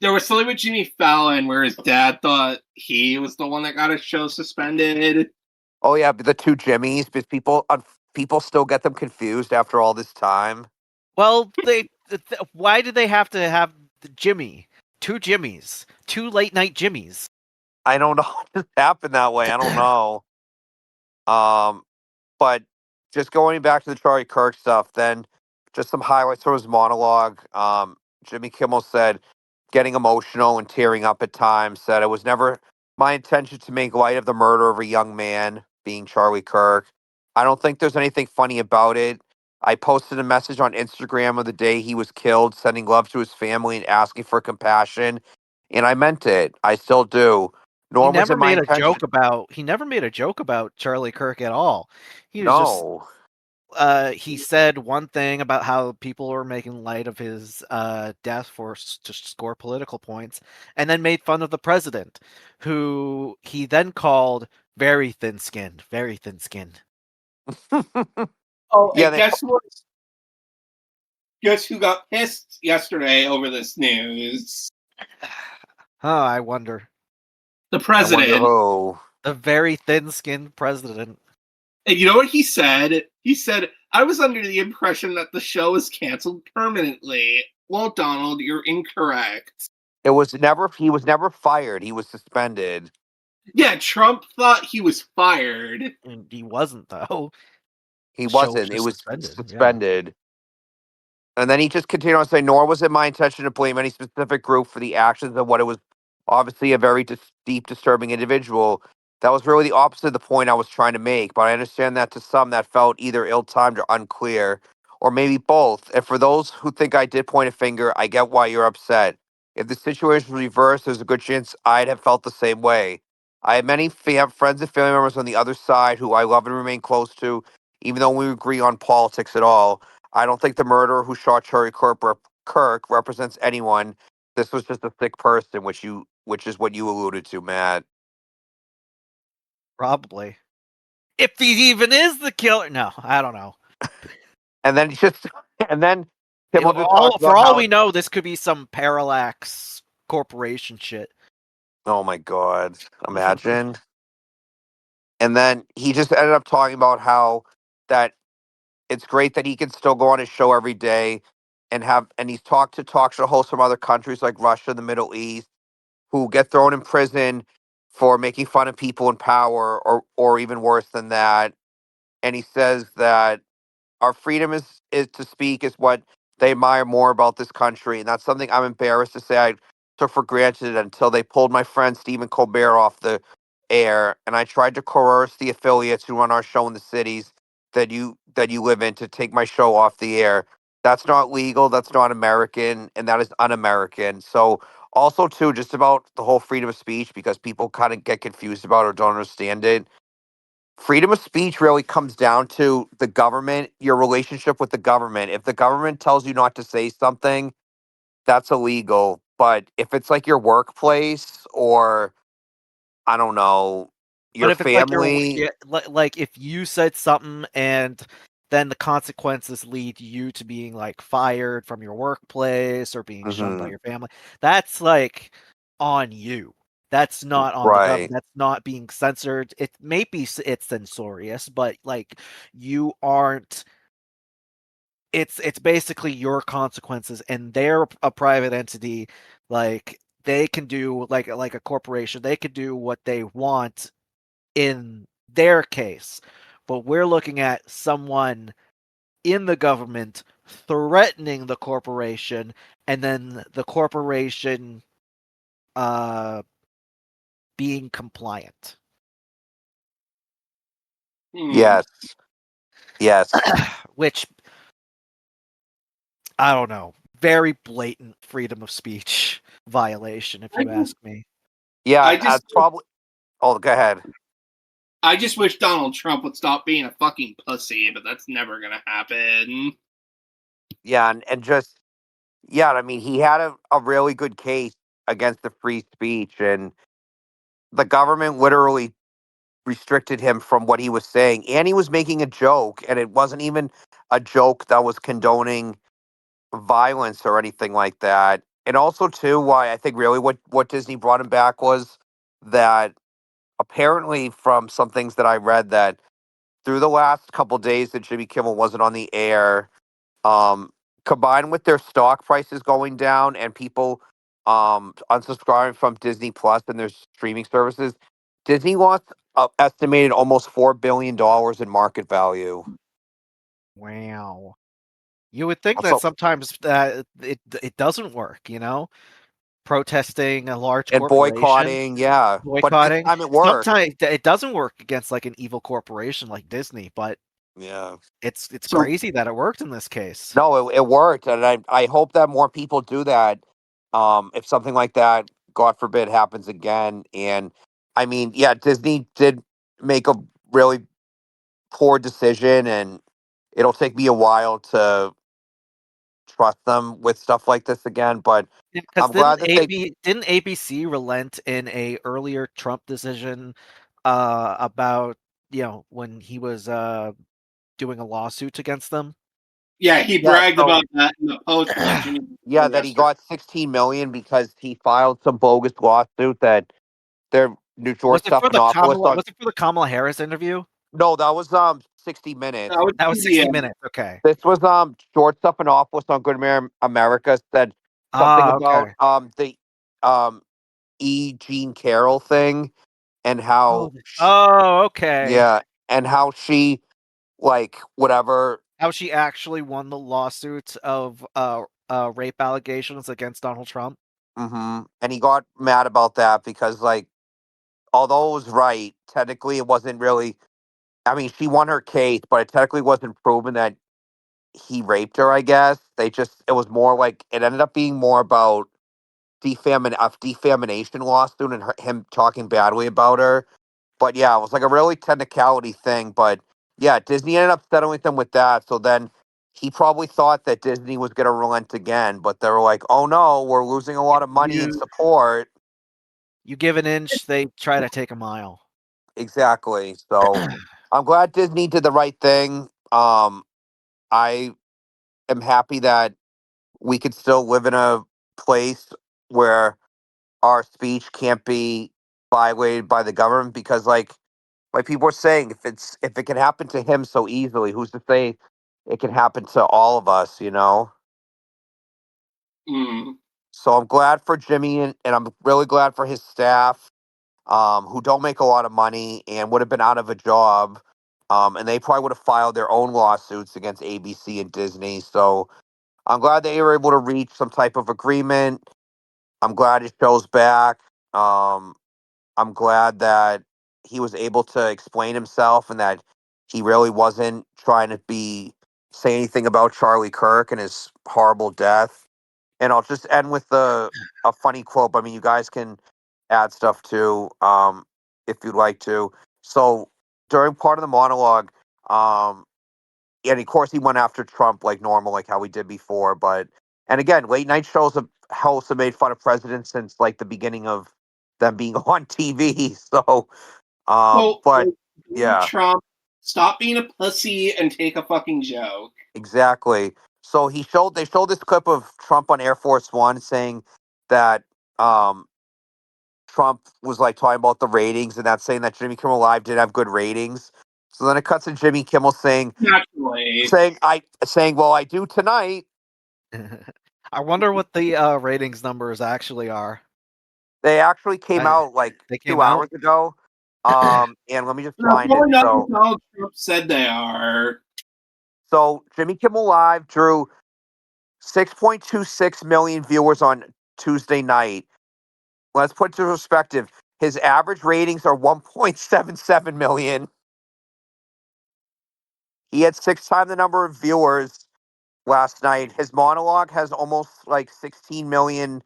There was something with Jimmy Fallon where his dad thought he was the one that got his show suspended. Oh yeah, the two Jimmys, but people still get them confused after all this time. Well, why did they have to have the Jimmy? Two Jimmys, two late night Jimmys. I don't know what just happened that way. I don't know. Um, but just going back to the Charlie Kirk stuff, then just some highlights from his monologue. Jimmy Kimmel said, getting emotional and tearing up at times, said, it was never my intention to make light of the murder of a young man, being Charlie Kirk. I don't think there's anything funny about it. I posted a message on Instagram of the day he was killed, sending love to his family and asking for compassion. And I meant it. I still do. He Nor was never it my made a intention. joke about. He never made a joke about Charlie Kirk at all. He was just. No. He said one thing about how people were making light of his death to score political points, and then made fun of the president, who he then called very thin-skinned, very thin-skinned. Oh, Yeah, and guess what? Guess who got pissed yesterday over this news? I wonder. The I wonder president. who. The very thin-skinned president. And you know what he said? He said, I was under the impression that the show was canceled permanently. Well, Donald, you're incorrect. It was never. He was never fired. He was suspended. Yeah, Trump thought he was fired. And he wasn't, though. He The show was wasn't. It just was suspended. Yeah. suspended. And then he just continued on saying, nor was it my intention to blame any specific group for the actions of what it was obviously a very deep, disturbing individual. That was really the opposite of the point I was trying to make. But I understand that to some that felt either ill timed or unclear, or maybe both. And for those who think I did point a finger, I get why you're upset. If the situation was reversed, there's a good chance I'd have felt the same way. I have many friends and family members on the other side who I love and remain close to, even though we agree on politics at all. I don't think the murderer who shot Charlie Kirk represents anyone. This was just a sick person, which is what you alluded to, Matt. Probably. If he even is the killer. No, I don't know. And then just and then Kimmel just talked For about all how we know, this could be some Parallax Corporation shit. oh my god, imagine. And then he just ended up talking about how that it's great that he can still go on his show every day and he's talked to talk show hosts from other countries like Russia, the Middle East, who get thrown in prison for making fun of people in power or even worse than that. And he says that our freedom is to speak is what they admire more about this country, and that's something I'm embarrassed to say I took for granted until they pulled my friend Stephen Colbert off the air, and I tried to coerce the affiliates who run our show in the cities that you live in to take my show off the air. That's not legal. That's not American, and that is un-American. So also too, just about the whole freedom of speech because people kind of get confused about or don't understand it. Freedom of speech really comes down to the government, your relationship with the government. If the government tells you not to say something, that's illegal. But if it's like your workplace or I don't know, But your if it's like family, like if you said something and then the consequences lead you to being like fired from your workplace or being shunned by mhm, your family, that's like on you. That's not on the government. right, That's not being censored. It may be it's censorious, but like you aren't. It's basically your consequences, and they're a private entity. Like they can do like a corporation. They can do what they want in their case. But we're looking at someone in the government threatening the corporation, and then the corporation uh, being compliant. Hmm. yes, yes, Which, I don't know, very blatant freedom of speech violation, if I you just, ask me. yeah, I just, that's probably. Oh, go ahead. I just wish Donald Trump would stop being a fucking pussy, but that's never gonna happen. Yeah, and just yeah, I mean, he had a really good case against the free speech, and the government literally restricted him from what he was saying. And he was making a joke, and it wasn't even a joke that was condoning violence or anything like that. And also too, why I think really what Disney brought him back was that apparently from some things that I read that through the last couple days that Jimmy Kimmel wasn't on the air, um, combined with their stock prices going down and people unsubscribing from Disney Plus and their streaming services, Disney lost estimated almost $4 billion in market value. Wow. You would think that So sometimes it doesn't work, protesting a large and corporation, boycotting, yeah, but this boycotting. time it worked. Sometimes it doesn't work against like an evil corporation like Disney, but Yeah. it's So crazy that it worked in this case. No, it worked, and I hope that more people do that. If something like that, God forbid, happens again, and I mean, yeah, Disney did make a really poor decision, and it'll take me a while to trust them with stuff like this again. But Because I'm glad that they, Didn't ABC relent in a earlier Trump decision about when he was doing a lawsuit against them? yeah, he yeah, bragged so about that in the post by Jimmy yeah, Kimmel that he yesterday. got 16 million because he filed some bogus lawsuit that their New George Stephanopoulos on. Was it for the Kamala Harris interview? No, that was 60 Minutes. That was That was 60 CBS. minutes. Okay. This was George Stephanopoulos on America said something Ah, about okay. the um E. Jean Carroll thing and how Oh, okay. yeah, and how she like whatever. How she actually won the lawsuit of rape allegations against Donald Trump. And he got mad about that because like although it was right, technically it wasn't really. I mean, she won her case, but it technically wasn't proven that he raped her. I guess it was more like it ended up being more about defamation lawsuit and him talking badly about her. But yeah, it was like a really technicality thing. But yeah, Disney ended up settling with them with that. So then he probably thought that Disney was going to relent again, but they were like, "Oh no, we're losing a lot of money in You, support." You give an inch, they try to take a mile. Exactly. So I'm glad Disney did the right thing. I am happy that we could still live in a place where our speech can't be violated by the government because like people are saying if it can happen to him so easily, who's to say it can happen to all of us. mm. So I'm glad for Jimmy and I'm really glad for his staff, who don't make a lot of money and would have been out of a job, and they probably would have filed their own lawsuits against ABC and Disney. So I'm glad they were able to reach some type of agreement. I'm glad his show's back. Um, I'm glad that he was able to explain himself and that he really wasn't trying to be say anything about Charlie Kirk and his horrible death. And I'll just end with a funny quote. I mean, you guys can add stuff too, if you'd like to. So during part of the monologue, um, and of course he went after Trump like normal, like how we did before. But and again, late night hosts have made fun of presidents since like the beginning of them being on TV. So, but So yeah, Trump, stop being a pussy and take a fucking joke. exactly. So they showed this clip of Trump on Air Force One saying that um Trump was like talking about the ratings and that saying that Jimmy Kimmel Live did have good ratings. So then it cuts to Jimmy Kimmel Naturally. saying, well, I do tonight. I wonder what the ratings numbers actually are. They actually came I, out like they came 2 hours out. ago. And let me just They're find it. probably not as So, Donald Trump said they are. so Jimmy Kimmel Live drew 6.26 million viewers on Tuesday night. Let's put it into perspective. His average ratings are 1.77 million. He had 6 times the number of viewers last night. His monologue has almost like 16 million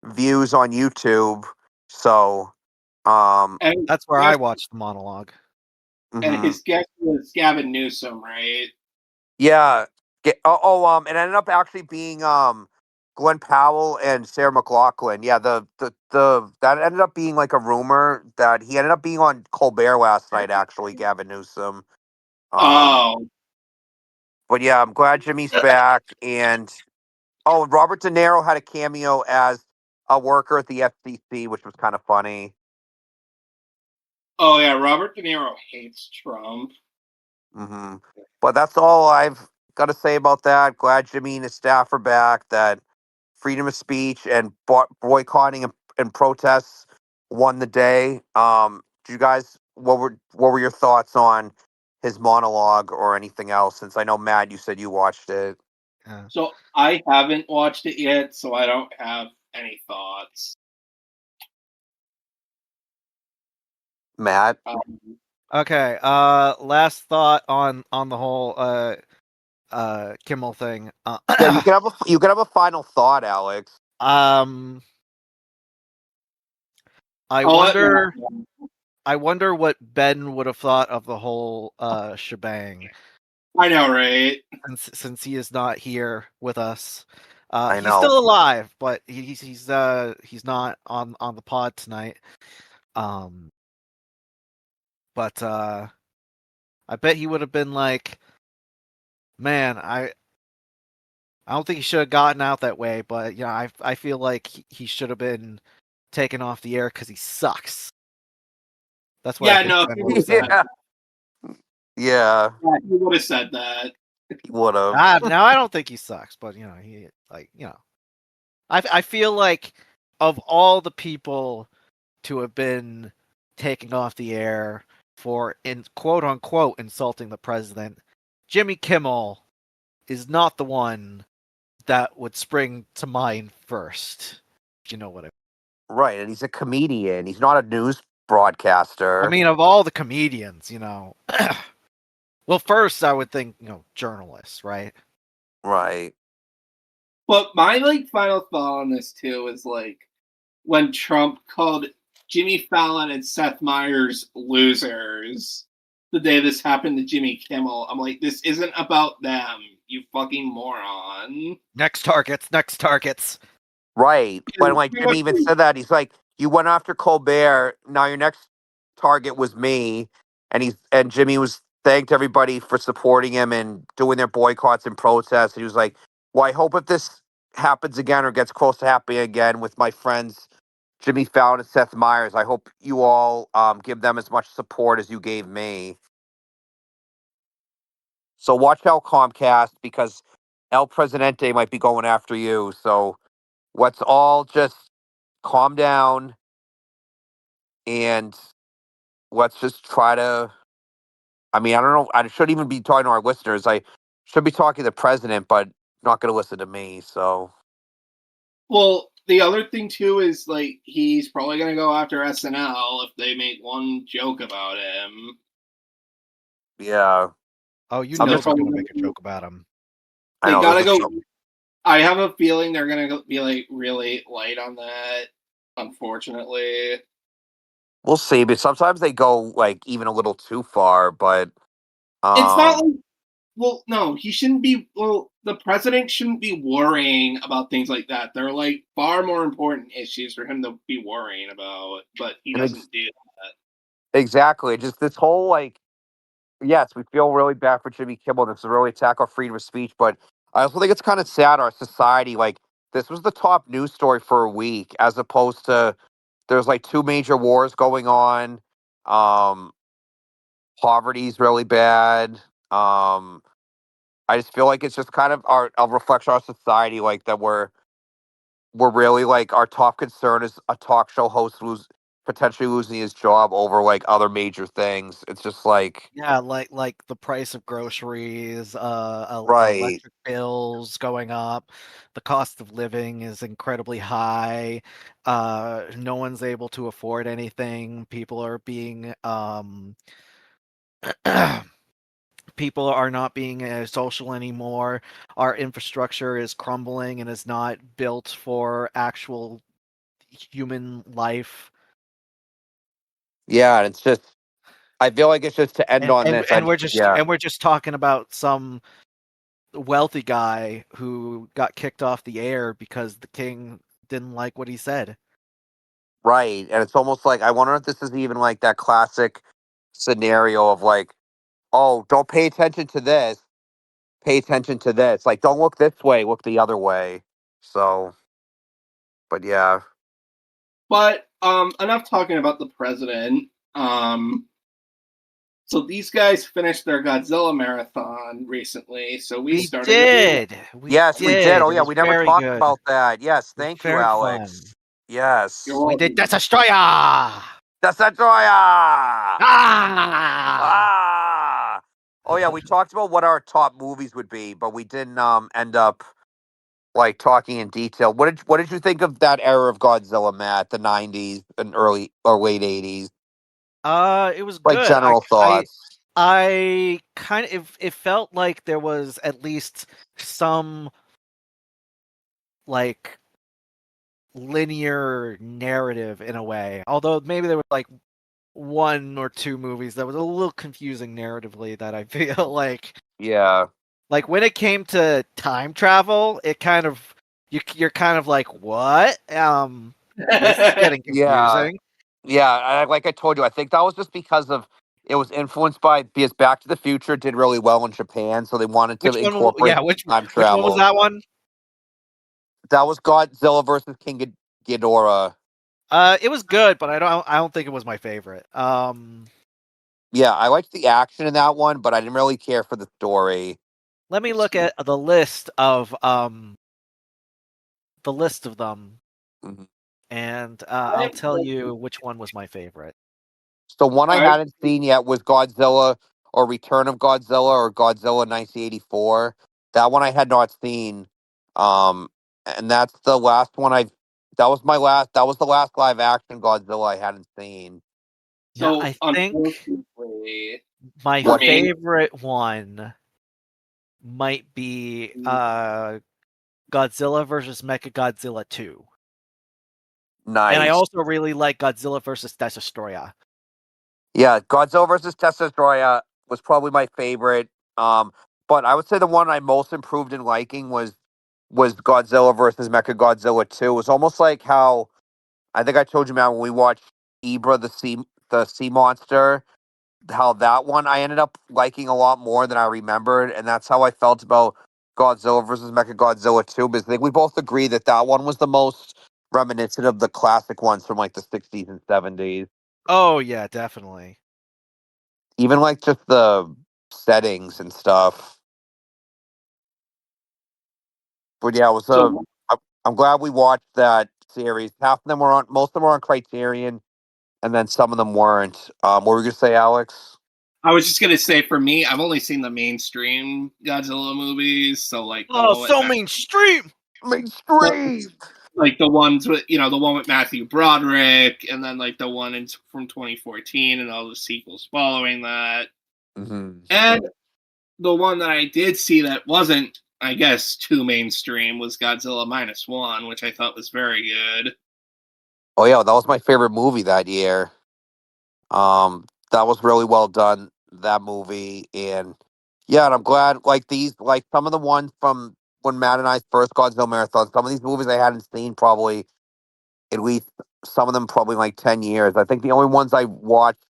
views on YouTube. So, And That's where I guess watched the monologue. and mhm. his guest was Gavin Newsom, right? Yeah. It ended up actually being Glenn Powell and Sarah McLaughlin. Yeah, the that ended up being like a rumor that he ended up being on Colbert last night. Actually, Gavin Newsom. Um, Oh, but yeah, I'm glad Jimmy's back, and Oh, and Robert De Niro had a cameo as a worker at the FCC, which was kind of funny. Oh yeah, Robert De Niro hates Trump. hmm But that's all I've got to say about that. Glad Jimmy and his staff are back. That freedom of speech and boycotting and protests won the day. Do you guys what were your thoughts on his monologue or anything else? Since I know Matt, you said you watched it. Yeah. So I haven't watched it yet, so I don't have any thoughts. Matt, Okay. Last thought on the whole Kimmel thing. yeah, you could have a final thought, Alex. Um, I I'll let Matt wonder. know. I wonder what Ben would have thought of the whole shebang, I know, right? since he is not here with us. I He's know. still alive, but he's not on the pod tonight. Um, but I bet he would have been like, man, I don't think he should have gotten out that way, but I feel like he should have been taken off the air because he sucks. That's what I Yeah, think no, Ben he would would have have said said. Yeah, that. yeah, Yeah, he would have said that. he would have. Now I don't think he sucks, but I feel like of all the people to have been taken off the air for in quote unquote insulting the president, Jimmy Kimmel is not the one that would spring to mind first. If you know what I mean. Right, and he's a comedian. He's not a news broadcaster. Of all the comedians, well, first I would think, journalists, right? Right. But my final thought on this too is when Trump called Jimmy Fallon and Seth Meyers losers the day this happened to Jimmy Kimmel. I'm like, this isn't about them, you fucking moron. Next targets. Right. But And like pretty Jimmy much even said that. He's like, you went after Colbert. Now your next target was me. And Jimmy was thanked everybody for supporting him and doing their boycotts and protests. He was like, well, I hope if this happens again or gets close to happening again with my friends Jimmy Fallon and Seth Meyers, I hope you all give them as much support as you gave me. So watch out, Comcast, because El Presidente might be going after you. So let's all just calm down and let's just try to. I mean, I don't know. I should even be talking to our listeners. I should be talking to the president, but not going to listen to me. So well, the other thing too is he's probably gonna go after SNL if they make one joke about him. yeah, Oh, So I'm they're just. they're probably gonna gonna, make a joke about him. I they know gotta there's go. a. I have a feeling they're gonna be really light on that. Unfortunately, We'll see, but sometimes they go like even a little too far. But it's not um, like. Well, no, he shouldn't be. Well, the president shouldn't be worrying about things like that. They're far more important issues for him to be worrying about, but he and doesn't do that. exactly, just this whole like. Yes, we feel really bad for Jimmy Kimmel. This is really attack our freedom of speech, but I also think it's kind of sad our society. Like this was the top news story for a week, as opposed to there's like two major wars going on. Um, Poverty's really bad. Um, I just feel like it's just kind of our a reflection of our society, like that we're really like our top concern is a talk show host potentially losing his job over like other major things. It's just like Yeah, like the price of groceries, right. electric bills going up, the cost of living is incredibly high. No one's able to afford anything. People are being people are not being social anymore. Our infrastructure is crumbling and is not built for actual human life. Yeah, and it's just I feel like it's just to end And on and this. and we're just Yeah, and we're just talking about some wealthy guy who got kicked off the air because the king didn't like what he said. right. And it's almost like I wonder if this is even like that classic scenario of like, oh, don't pay attention to this, pay attention to this. Like, don't look this way, look the other way. So, but yeah. But enough talking about the president. So these guys finished their Godzilla marathon recently. So we We started. did. We Yes, we did. did. Oh It yeah, was we never very talked good. about that. Yes, It was thank you, very fun. Alex. Yes. You're We did welcome. Destroya! Destroya! Ah! Ah! Oh yeah, we talked about what our top movies would be, but we didn't end up like talking in detail. What did you think of that era of Godzilla, Matt? The '90s and early or late '80s? It was Like good. general I thoughts. I kind of it felt like there was at least some like linear narrative in a way. Although maybe there was like one or two movies that was a little confusing narratively that I feel Yeah. like when it came to time travel, it kind of you're kind of like, what? This is getting Yeah. confusing. Yeah, like I told you, I think that was just because of it was influenced by because Back to the Future did really well in Japan, so they wanted to Which one? incorporate Yeah, time which one was travel. that one? That was Godzilla versus King Ghidorah. It was good, but I don't think it was my favorite. Yeah, I liked the action in that one, but I didn't really care for the story. Let me look at the list of them, Mhm. and I'll tell you which one was my favorite. So one I All right. hadn't seen yet was Godzilla or Return of Godzilla or Godzilla 1984. That one I had not seen. And that's the last one I that was the last live action Godzilla I hadn't seen. Yeah, So I think unfortunately my for What me, favorite one might be Godzilla versus Mechagodzilla 2. And I nice. also really like Godzilla versus Destroya. Yeah, Godzilla versus Destroya was probably my favorite. But I would say the one I most improved in liking was Godzilla versus Mechagodzilla 2. It was almost like how I think I told you, man, when we watched Ibra the sea monster, how that one I ended up liking a lot more than I remembered, and that's how I felt about Godzilla versus Mechagodzilla 2. Because I think we both agree that that one was the most reminiscent of the classic ones from like the '60s and '70s. Oh yeah, definitely. Even like just the settings and stuff. But yeah, it was a. so I'm glad we watched that series. Half of them were on, most of them were on Criterion, and then some of them weren't. What were you gonna say, Alex? I was just gonna say for me, I've only seen the mainstream Godzilla movies, so like the Oh, one with so mainstream. Mainstream. like the ones with the one with Matthew Broderick, and then like the one from 2014, and all the sequels following that, Hmm. and the one that I did see that wasn't, I guess, too mainstream was Godzilla -1, which I thought was very good. Oh yeah, that was my favorite movie that year. That was really well done. That movie, and yeah, and I'm glad like these, like some of the ones from when Matt and I first Godzilla marathon. Some of these movies I hadn't seen probably at least some of them probably like 10 years. I think the only ones I watched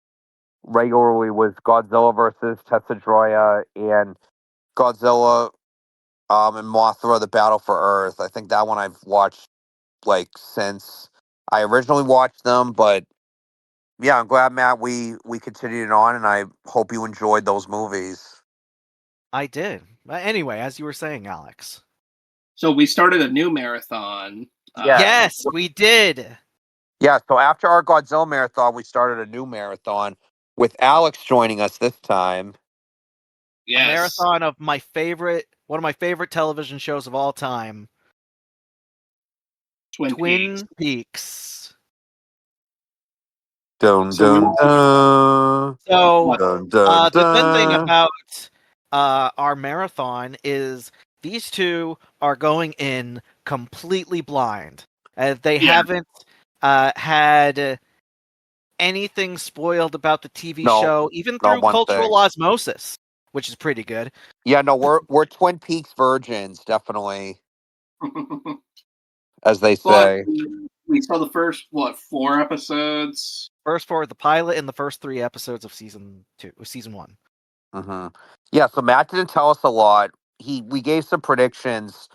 regularly was Godzilla versus Tetsudraya and Godzilla and Mothra: The Battle for Earth. I think that one I've watched like since I originally watched them, but yeah, I'm glad Matt we continued it on, and I hope you enjoyed those movies. I did. Anyway, as you were saying, Alex. So we started a new marathon. Yes. Yes, we did. Yeah, so after our Godzilla marathon, we started a new marathon with Alex joining us this time. A Yes, marathon of one of my favorite television shows of all time, Twin Peaks. Twin Peaks. Dun So we dun dun So, dun dun the good thing dun. about our marathon is these two are going in completely blind. They yeah. haven't had anything spoiled about the TV No, show, even not through one thing. cultural osmosis, which is pretty good. Yeah, no, we're Twin Peaks virgins, definitely, as they But say. we saw the first 4 episodes. First for the pilot and the first 3 episodes of season 1. Hmm. Yeah, so Matt didn't tell us a lot. We gave some predictions,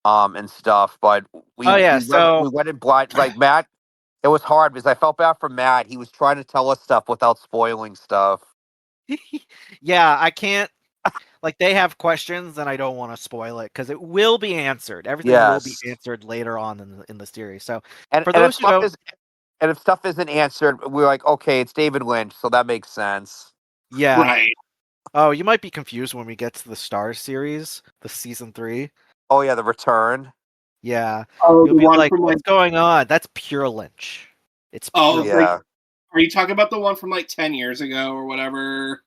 and stuff. But we Oh yeah, we went so we went in blind. Like Matt, it was hard because I felt bad for Matt. He was trying to tell us stuff without spoiling stuff. yeah, I can't like they have questions and I don't want to spoil it because it will be answered. Everything will be Yes, answered later on in the series. So and for and if those who stuff don't, is and if stuff isn't answered, we're like, okay, it's David Lynch, so that makes sense. yeah. Right. Oh, you might be confused when we get to the Stars series, the season 3. Oh yeah, The Return. Yeah, Oh, you'll the be one like, from like "What's going on?" That's pure Lynch. It's pure oh, Lynch. like Yeah, are you talking about the one from like 10 years ago or whatever?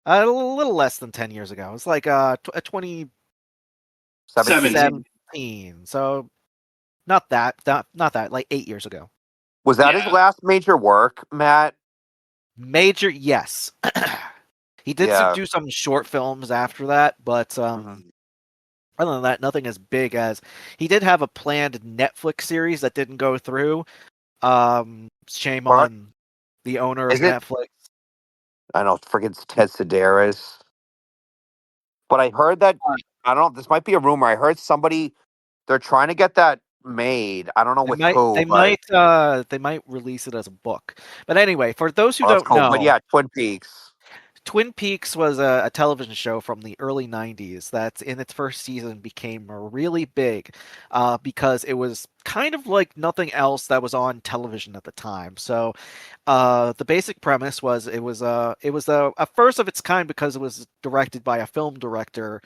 A little less than 10 years ago. It's like 17. 2017. So not that, like 8 years ago. Was that his Yeah. last major work, Matt? Major, yes. He did Yeah. do some short films after that, but Mhm. other than that, nothing as big as he did have a planned Netflix series that didn't go through. Shame What on the owner of is it? Netflix. I don't know. Forget Ted Sedaris. But I heard that I don't know. This might be a rumor. I heard somebody they're trying to get that made. I don't know They with might who, they but might they might release it as a book. But anyway, for those who oh, that's don't cool. But know, yeah, Twin Peaks. Twin Peaks was a television show from the early 90s that in its first season became really big because it was kind of like nothing else that was on television at the time. So the basic premise was it was a first of its kind because it was directed by a film director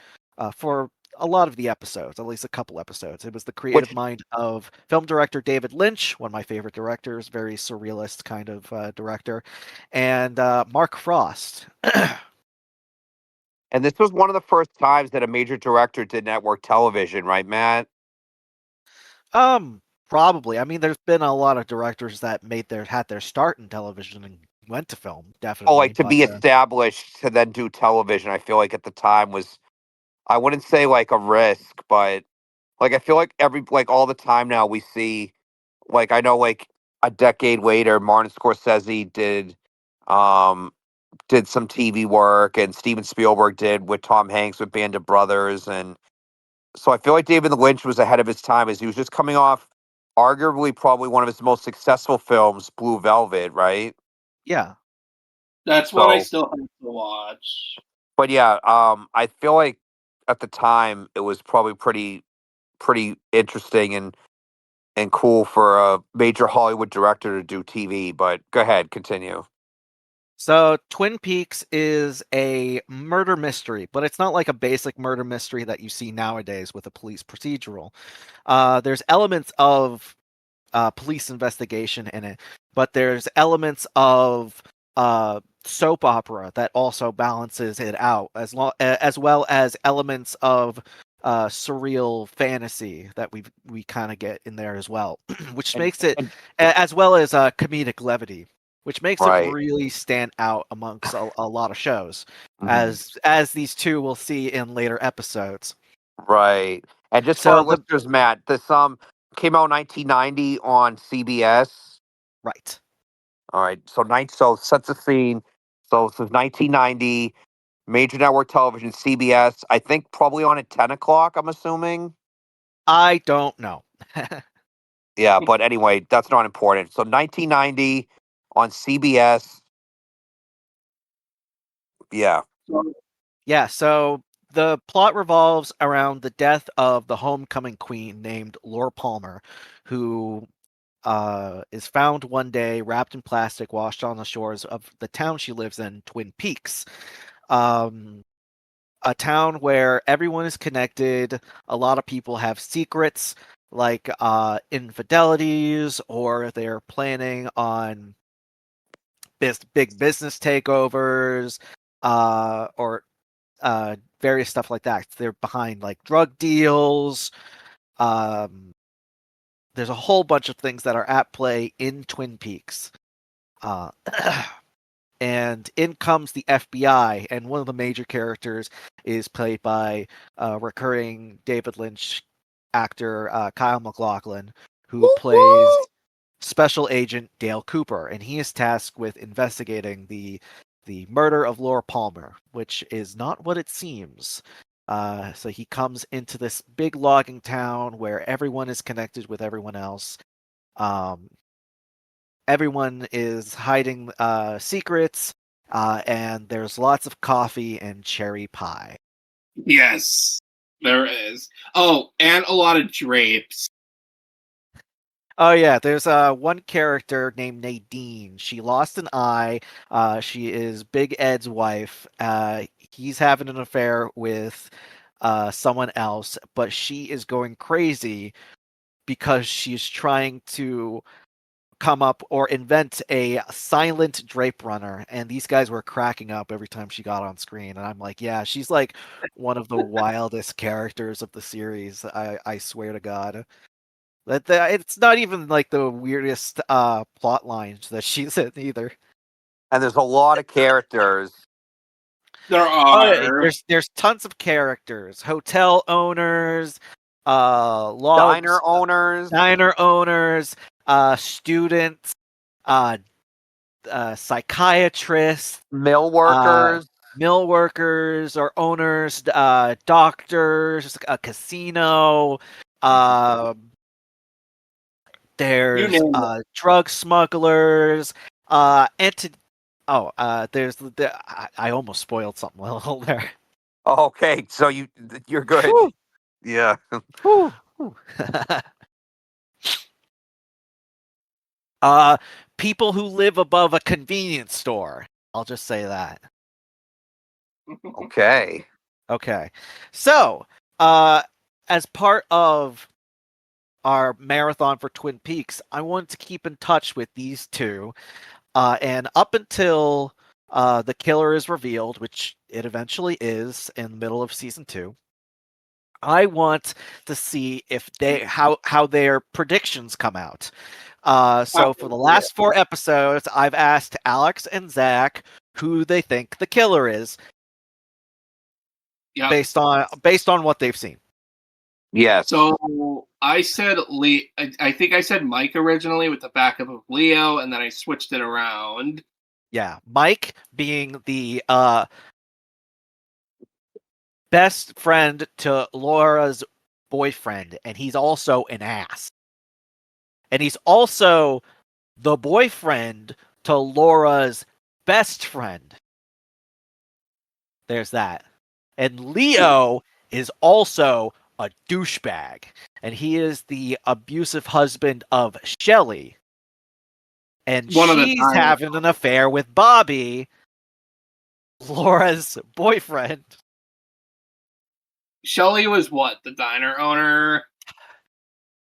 for a lot of the episodes, at least a couple episodes. It was the creative Which mind of film director David Lynch, one of my favorite directors, very surrealist kind of director, and Mark Frost. and this was one of the first times that a major director did network television, right, Matt? Um, Probably. I mean, there's been a lot of directors that had their start in television and went to film, Oh, definitely. like to But be established to then do television. I feel like at the time was I wouldn't say like a risk, but like I feel like like all the time now we see like I know like a decade later Martin Scorsese um did some TV work and Steven Spielberg did with Tom Hanks with Band of Brothers, and so I feel like David Lynch was ahead of his time as he was just coming off arguably probably one of his most successful films, Blue Velvet, right? yeah. That's one I So still have to watch. but yeah, I feel like at the time it was probably pretty interesting and cool for a major Hollywood director to do TV, but go ahead, continue. So Twin Peaks is a murder mystery, but it's not like a basic murder mystery that you see nowadays with a police procedural. There's elements of police investigation in it, but there's elements of soap opera that also balances it out, as well as elements of surreal fantasy that we kind of get in there as well, which And, makes it and as well as comedic levity, which makes it right. really stand out amongst a lot of shows, Mhm. as these two will see in later episodes. Right. And just for So our the listeners, Matt, this came out 1990 on CBS. right. All right. So sets the scene. So this is 1990, major network television, CBS. I think probably on at 10 o'clock, I'm assuming. I don't know. Yeah, but anyway, that's not important. So 1990 on CBS. Yeah. So, Yeah, so the plot revolves around the death of the homecoming queen named Laura Palmer, who is found one day wrapped in plastic, washed on the shores of the town she lives in, Twin Peaks. Um, a town where everyone is connected. A lot of people have secrets like infidelities, or they're planning on big business takeovers, or various stuff like that. They're behind like drug deals. Um, there's a whole bunch of things that are at play in Twin Peaks. Uh, and in comes the FBI, and one of the major characters is played by recurring David Lynch actor Kyle MacLachlan, who Woo plays woo! Special Agent Dale Cooper, and he is tasked with investigating the murder of Laura Palmer, which is not what it seems. So he comes into this big logging town where everyone is connected with everyone else. Everyone is hiding secrets, and there's lots of coffee and cherry pie. Yes, there is. Oh, and a lot of drapes. Oh yeah, there's one character named Nadine. She lost an eye. She is Big Ed's wife. He's having an affair with someone else, but she is going crazy because she's trying to come up or invent a silent drape runner, and these guys were cracking up every time she got on screen. And I'm like, yeah, she's like one of the wildest characters of the series. I swear to God. It's not even like the weirdest plot lines that she's in either. And there's a lot of characters. There Oh, yeah, are. there's tons of characters, hotel owners, Diner logs, owners, diner owners, students, uh, psychiatrists, mill uh, workers. mill workers or owners, doctors, a casino. Uh, You there's name it. drug smugglers. There's I almost spoiled something a little there. Okay, so you're good. Whew, Yeah. whew, whew. People who live above a convenience store. I'll just say that. Okay. Okay. So, uh, as part of our marathon for Twin Peaks, I wanted to keep in touch with these two. And up until the killer is revealed, which it eventually is in the middle of season 2, I want to see if how their predictions come out. So for the last 4 episodes, I've asked Alex and Zack who they think the killer is Yep. based on what they've seen. Yes. So I said Lee. I think I said Mike originally with the backup of Leo, and then I switched it around. Yeah, Mike being the best friend to Laura's boyfriend, and he's also an ass. And he's also the boyfriend to Laura's best friend. There's that. And Leo is also a douchebag, and he is the abusive husband of Shelley. And One of the she's time. having an affair with Bobby, Laura's boyfriend. Shelly was what? The diner owner?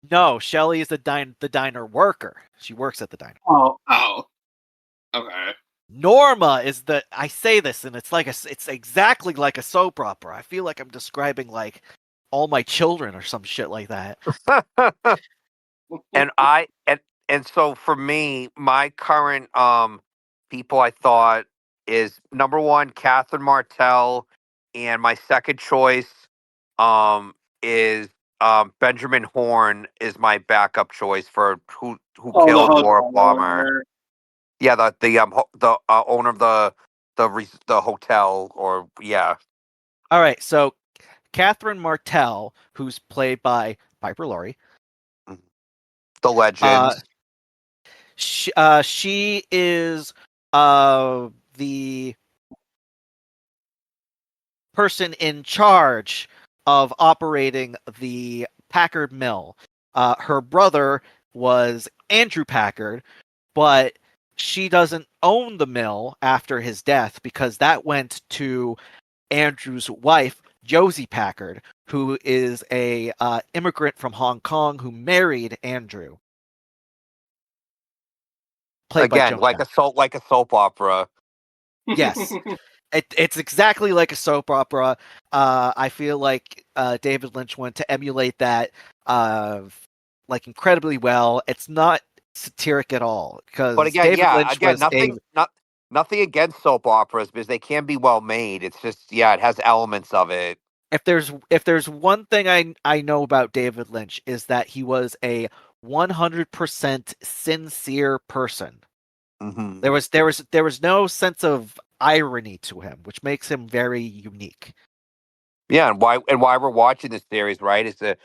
No, Shelley is the diner worker. She works at the diner. Oh. Okay. Norma is I say this and it's exactly like a soap opera. I feel like I'm describing like All My Children or some shit like that. and I and so for me, my current people I thought is number one, Catherine Martell, and my second choice is Benjamin Horn is my backup choice for who Oh, the killed Laura hotel Palmer. owner. Yeah, the owner of the hotel, or yeah. All right, so Catherine Martell, who's played by Piper Laurie, The legends. she is the person in charge of operating the Packard mill. Her brother was Andrew Packard, but she doesn't own the mill after his death because that went to Andrew's wife, Josie Packard, who is a immigrant from Hong Kong who married Andrew, played by Again, Joan Jett. like a soap opera. Yes, it's exactly like a soap opera. I feel like David Lynch wanted to emulate that like incredibly well. It's not satiric at all But because again, David yeah, Lynch again, was a nothing against soap operas because they can be well made. It's just it has elements of it. if there's one thing I know about David Lynch is that he was a 100% sincere person. Mm-hmm. There was no sense of irony to him, which makes him very unique. Yeah, and why we're watching this series, right? Is a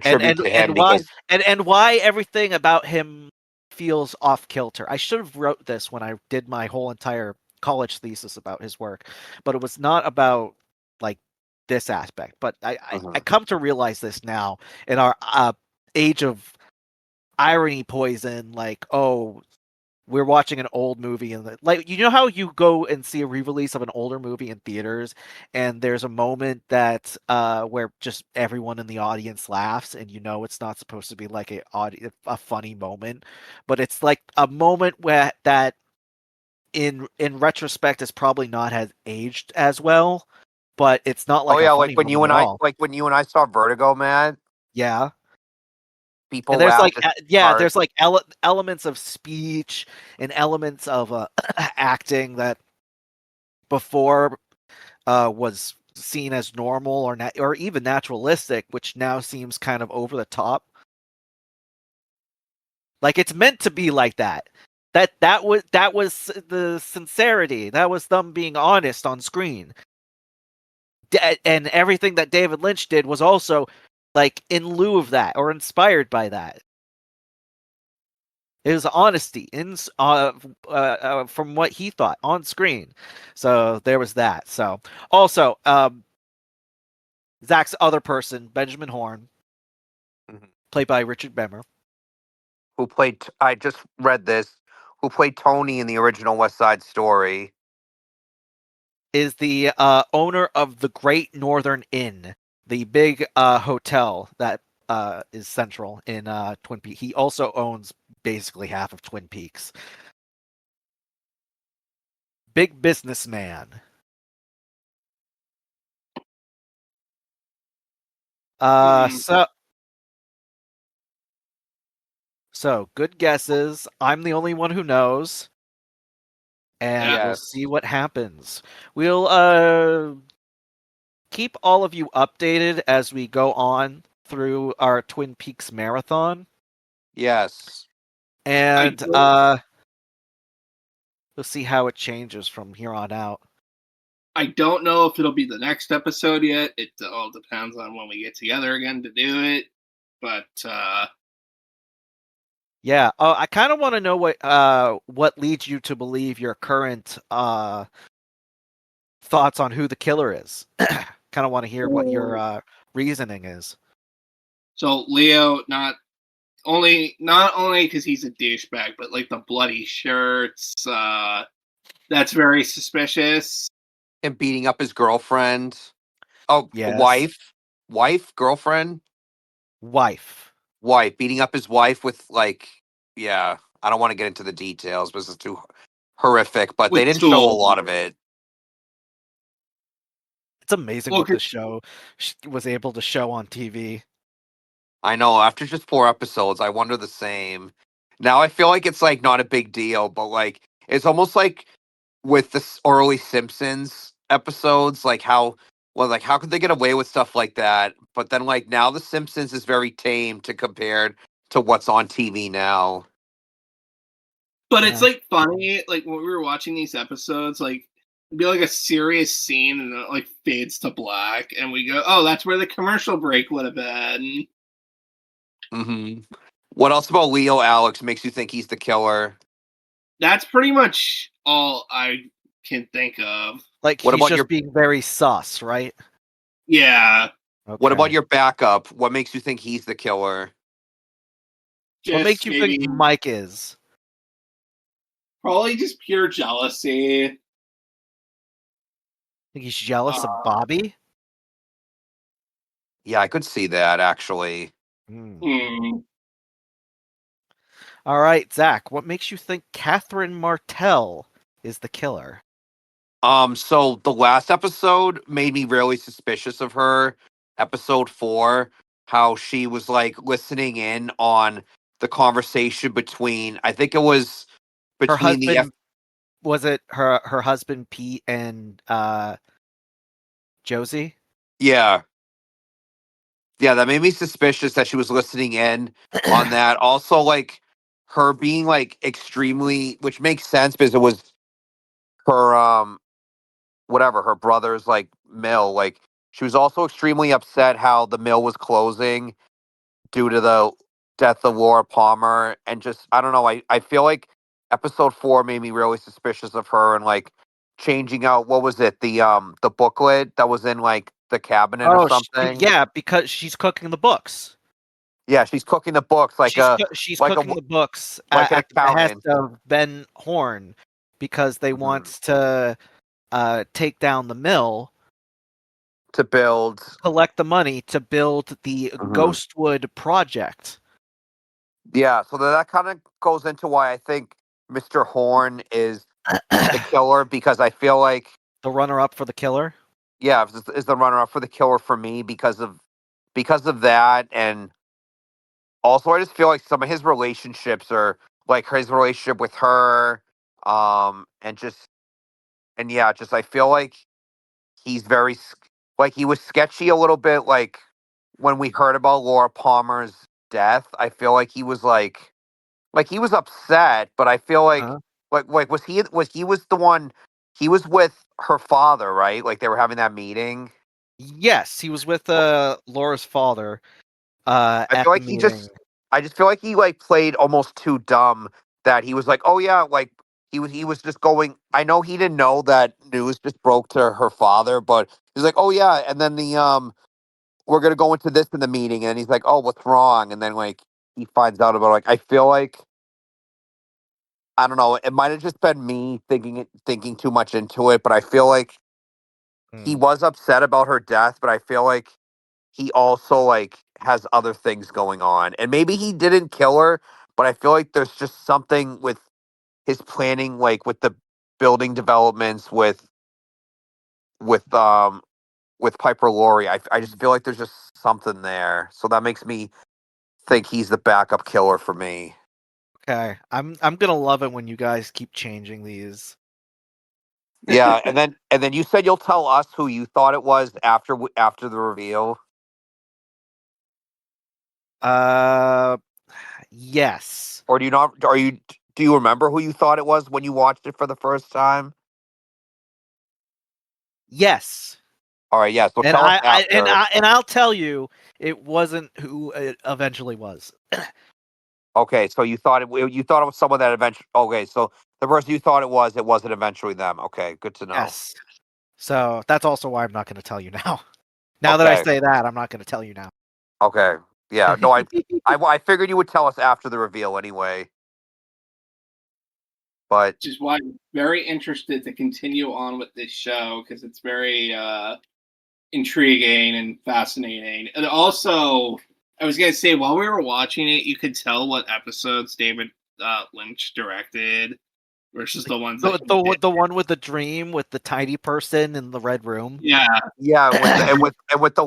tribute to him why because and why everything about him feels off kilter. I should have wrote this when I did my whole entire college thesis about his work, but it was not about like this aspect. But I Mhm. come to realize this now in our age of irony poison. Like, oh, we're watching an old movie and like, you know how you go and see a re-release of an older movie in theaters and there's a moment that where just everyone in the audience laughs and you know it's not supposed to be like a funny moment, but it's like a moment where that in retrospect is probably not has aged as well, but it's not Oh like a yeah, funny moment at all. like when you and I saw Vertigo, man, Yeah. And people there's like laughed as yeah, hard. there's like elements of speech and elements of acting that before was seen as normal or even naturalistic, which now seems kind of over the top. Like it's meant to be like that. That was the sincerity. That was them being honest on screen. And everything that David Lynch did was also like in lieu of that or inspired by that. It was honesty from what he thought on screen. So there was that. So also, Zack's other person, Benjamin Horn, Mhm. played by Richard Bemmer, Who played? I just read this. Who played Tony in the original West Side Story? is the owner of the Great Northern Inn, the big hotel that is central in Twin Peaks. He also owns basically half of Twin Peaks. Big businessman. Uh, Mm, so so good guesses. I'm the only one who knows, and yeah. we'll Yes, see what happens. We'll keep all of you updated as we go on through our Twin Peaks marathon, yes. I and don't. we'll see how it changes from here on out. I don't know if it'll be the next episode yet. It all depends on when we get together again to do it. But Yeah. Oh, I kind of want to know what leads you to believe your current thoughts on who the killer is. Kind of want to hear what your reasoning is. so Leo, not only because he's a douchebag, but like the bloody shirts. That's very suspicious. And beating up his girlfriend. Oh, Yes. girlfriend, Wife. wife, beating up his wife with like, yeah. I don't want to get into the details because it's too horrific, but they With didn't show a tools. lot of it. It's amazing Well, what this show was able to show on TV. I know. After just 4 episodes, I wonder the same. Now I feel like it's like not a big deal, but like it's almost like with the early Simpsons episodes, like how could they get away with stuff like that? But then like now the Simpsons is very tame to compared to what's on TV now. but it's Yeah. like funny, like when we were watching these episodes, like it'd be like a serious scene and then it like fades to black, and we go, "Oh, that's where the commercial break would have been." Hmm. What else about Leo Alex makes you think he's the killer? That's pretty much all I can think of. Like What he's about just your being very sus, right? Yeah, what about Okay. your backup? What makes you think he's the killer? What makes just you think maybe Mike is? probably just pure jealousy. Think he's jealous of Uh, Bobby? Yeah, I could see that actually. Hmm. hmm. All right, Zach, what makes you think Catherine Martell is the killer? So the last episode made me really suspicious of her. Episode 4, how she was like listening in on the conversation between, I think it was Her between the husband was it her husband Pete and Josie? yeah. Yeah, that made me suspicious that she was listening in on that. Also like her being like extremely, which makes sense because it was her whatever, her brother's like mill, like She was also extremely upset how the mill was closing due to the death of Laura Palmer, and just I don't know. I feel like episode 4 made me really suspicious of her and like changing out what was it the booklet that was in like the cabinet or Oh, something. yeah, because she's cooking the books. Yeah, she's cooking the books She's like a cooking the books like an at the behest accountant of Ben Horn because they want Mhm. to take down the mill, to build. collect the money to build the Mhm. Ghostwood project. Yeah, so that kind of goes into why I think Mr. Horn is the The killer because I feel like runner-up for the killer. yeah is the runner up for the killer for me because of that, and also I just feel like some of his relationships are like his relationship with her, and just and yeah, just I feel like he's like he was sketchy a little bit. Like when we heard about Laura Palmer's death, I feel like he was like he was upset, but I feel Uh-huh. like was the one he was with her father, right? Like they were having that meeting. Yes, he was with Laura's father I at feel the like meeting. I just feel like he like played almost too dumb that he was like, "Oh yeah, like he was just going I know he didn't know that news just broke to her father, but he's like, "Oh yeah, and then the we're going to go into this in the meeting." And he's like, "Oh, what's wrong?" And then like he finds out about like I feel like I don't know, it might have just been me thinking too much into it, but I feel like he Hmm. was upset about her death, but I feel like he also like has other things going on. And maybe he didn't kill her, but I feel like there's just something with his planning, like with the building developments with um with Piper Laurie. I just feel like there's just something there. So that makes me think he's the backup killer for me. Okay, I'm gonna love it when you guys keep changing these. Yeah, and then you said you'll tell us who you thought it was after the reveal. Uh, yes, Or do you not are you do you remember who you thought it was when you watched it for the first time? yes, All right, yeah, so and tell us after. I'll tell you, it wasn't who it eventually was. Okay, so you thought it was someone that eventually okay, so the person you thought it wasn't eventually them. Okay, good to know. Yes, so that's also why I'm not gonna tell you now. Now that I Okay. say that, I'm not gonna tell you now. Okay. Yeah, no, I figured you would tell us after the reveal anyway. But Which is why I'm very interested to continue on with this show because it's very intriguing and fascinating. And also, I was gonna say while we were watching it, you could tell what episodes David Lynch directed versus the ones that he did. The one with the dream with the tiny person in the red room, Yeah, yeah, and with the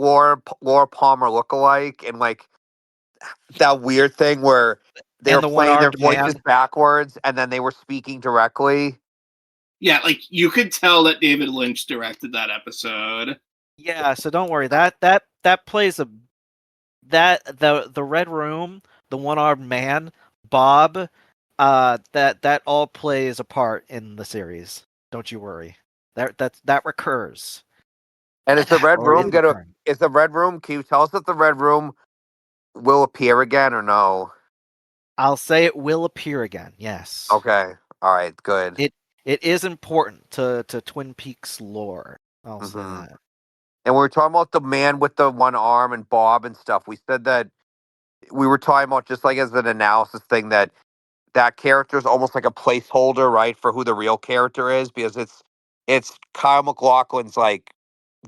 Laura Palmer lookalike and like that weird thing where they and were the one playing their armed voices man. backwards and then they were speaking directly. yeah, like you could tell that David Lynch directed that episode. Yeah, so don't worry. That plays a the red room, the one armed man, Bob, that all plays a part in the series. Don't you worry. That recurs And is the red or room is gonna recurring. is the red room? Can you tell us if the red room will appear again or no? I'll say it will appear again. Yes, Okay, all right, good. it it is important to Twin Peaks lore. I'll say hmm that. And we were talking about the man with the one arm and Bob and stuff. We said that we were talking about just like as an analysis thing that that character is almost like a placeholder, right, for who the real character is because it's Kyle MacLachlan's like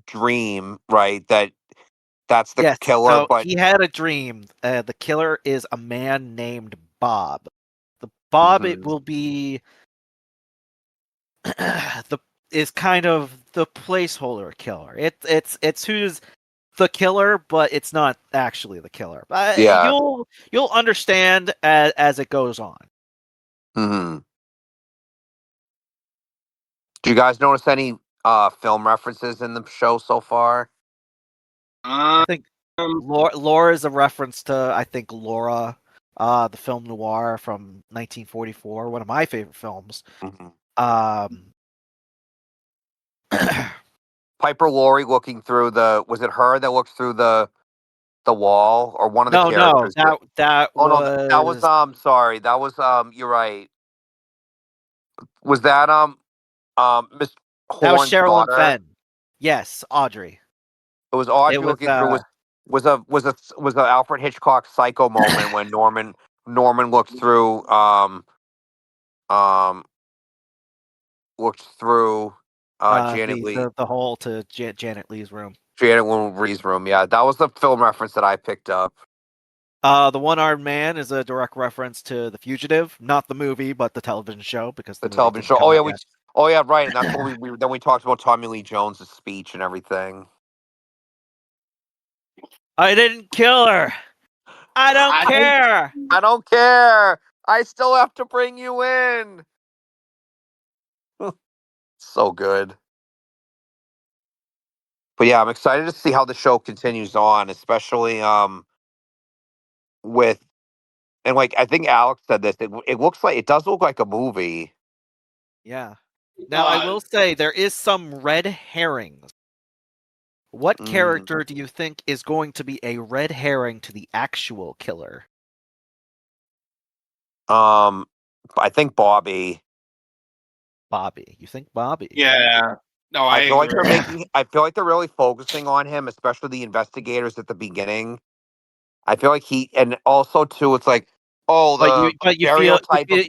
dream, right? That's the Yes, killer, so but he had a dream. The killer is a man named Bob. The Bob it mhm. will be the is kind of the placeholder killer. It's who's the killer, but it's not actually the killer. Yeah. You'll understand as it goes on. hmm Do you guys notice any film references in the show so far? I Um, think Laura is a reference to I think Laura, the film noir from 1944, one of my favorite films. hmm Um, Piper Laurie looking through the. Was it her that looks through the wall, or one of the No, characters? that Oh no, that was was sorry, that was you're right. Was that Miss Horn's Sherilyn daughter? Fenn. Yes, Audrey. It was It Audrey was looking through. Was a Alfred Hitchcock Psycho moment when Norman um looked through Janet Lee the hole to Janet Leigh's room. Janet Lee's room. Yeah, that was the film reference that I picked up. The One-Armed Man is a direct reference to The Fugitive, not the movie, but the television show, because the The movie television didn't show. come Oh yeah, out yet. right, and that's when we talked about Tommy Lee Jones' speech and everything. I didn't kill her. I don't I care. I don't care. I still have to bring you in. So good. But yeah, I'm excited to see how the show continues on, especially with and like I think Alex said this. It does look like a movie. Yeah. Now, I will say there is some red herrings. What Mm, character do you think is going to be a red herring to the actual killer? I think Bobby. Bobby. You think Bobby? Yeah. No, I I feel like agree. they're making. I feel like they're really focusing on him, especially the investigators at the beginning. I feel like and also too, it's like, oh, But the you stereotype of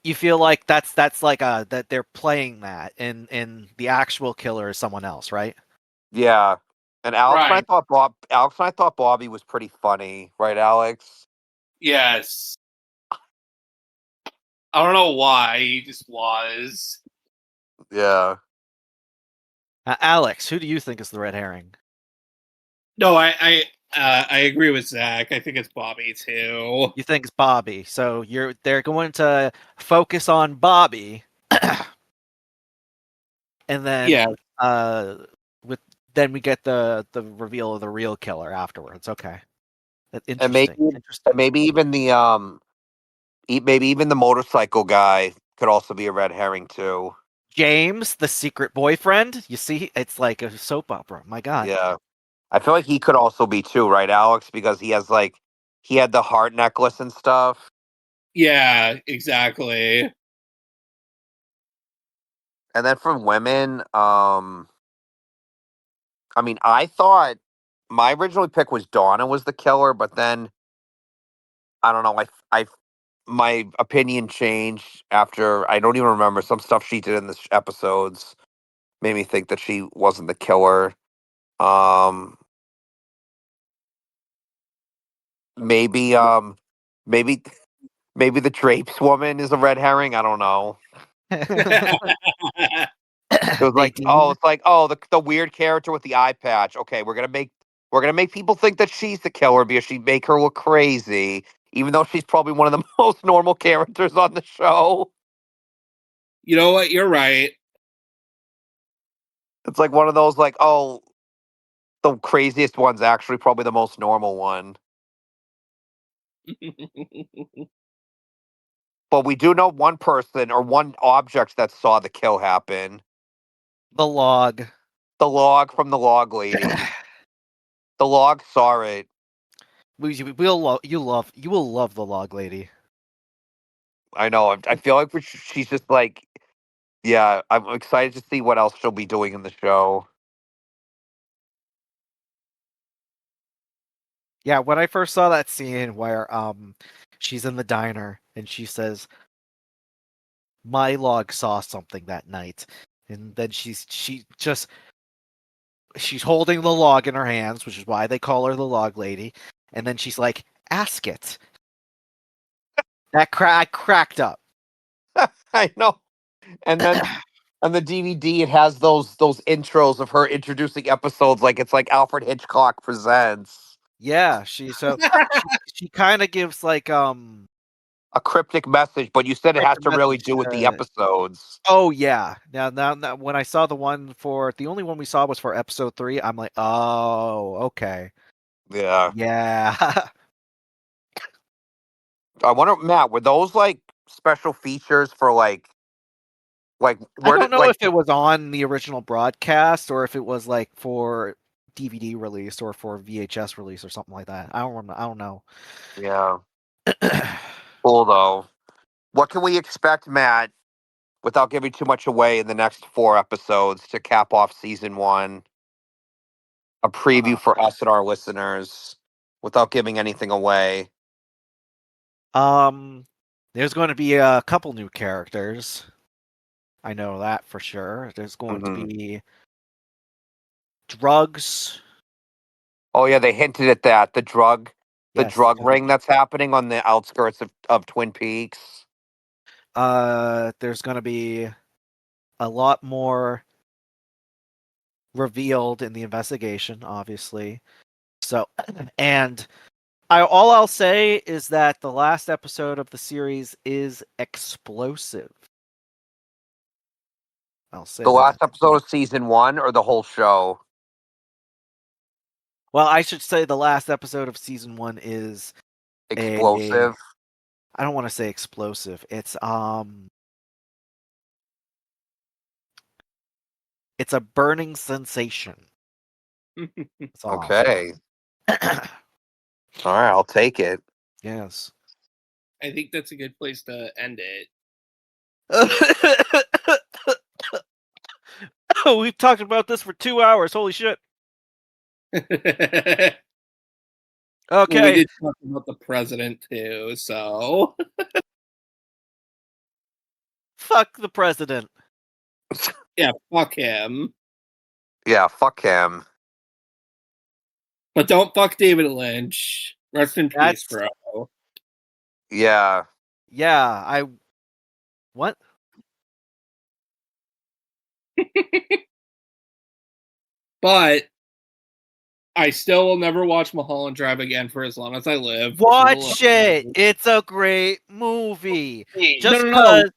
you feel like that's like that they're playing that, and the actual killer is someone else, right? yeah. And Right. Alex and I thought Bobby was pretty funny, right, Alex? Yes. I don't know why. He just was. Yeah. Alex, who do you think is the red herring? No, I agree with Zach. I think it's Bobby too. You think it's Bobby, so they're going to focus on Bobby, and Yeah. then with then we get the reveal of the real killer afterwards. Okay, And maybe interesting. Interesting. maybe even maybe even the motorcycle guy could also be a red herring too. James, the secret boyfriend. You see, it's like a soap opera. My God. Yeah. I feel like he could also be too, right, Alex? Because he had the heart necklace and stuff. Yeah, exactly. And then for women, I mean, I thought my original pick was Donna was the killer, but then I don't know, my opinion changed after I don't even remember some stuff she did in the episodes made me think that she wasn't the killer. Um, maybe maybe maybe the drapes woman is a red herring. I don't know. It was like, oh, Nadine. it's like, oh, the weird character with the eye patch. Okay, we're gonna make people think that she's the killer because she make her look crazy, even though she's probably one of the most normal characters on the show. You know what? You're right. It's like one of those like, oh, the craziest one's actually probably the most normal one. But we do know one person or one object that saw the kill happen. The log. The log from the log lady. The log saw it. You will love the log lady. I know. I feel like she's just like, yeah. I'm excited to see what else she'll be doing in the show. Yeah, when I first saw that scene where she's in the diner and she says, "My log saw something that night," and then she's holding the log in her hands, which is why they call her the log lady, and then she's like, "Ask it." I cracked up. I know. And then on the DVD, it has those intros of her introducing episodes, like it's like Alfred Hitchcock presents Yeah, she kind of gives like a cryptic message, but you said it has a to really message do with the to. episodes. Oh yeah. Now when I saw the only one we saw was for episode 3, I'm like, "Oh, okay. Yeah. Yeah." I wonder, Matt, were those like special features for like Like, I where don't did know like? if it was on the original broadcast or if it was like for DVD release or for VHS release or something like that. I don't know. Yeah, cool though. What can we expect, Matt, without giving too much away in the next 4 episodes to cap off season 1? A preview for us and our listeners, without giving anything away. There's going to be a couple new characters. I know that for sure. There's going to be drugs. Oh yeah, they hinted at that. The Yes. ring that's happening on the outskirts of Twin Peaks. There's going to be a lot more revealed in the investigation, obviously. So, and all I'll say is that the last episode of the series is explosive. I'll say The that. last episode of season 1 or the whole show? Well, I should say the last episode of season 1 is Explosive. I don't want to say explosive. It's a burning sensation. That's all I'll say. Okay. All right, I'll take it. Yes. I think that's a good place to end it. We've talked about this for 2 hours. Holy shit. Okay. Okay. Well, we did talk about the president too, so Fuck the president. yeah, fuck him. Yeah, fuck him. But don't fuck David Lynch. Rest in peace, bro. Yeah. Yeah, what? But I still will never watch Mulholland Drive again for as long as I live. Watch it. It's a great movie. Just because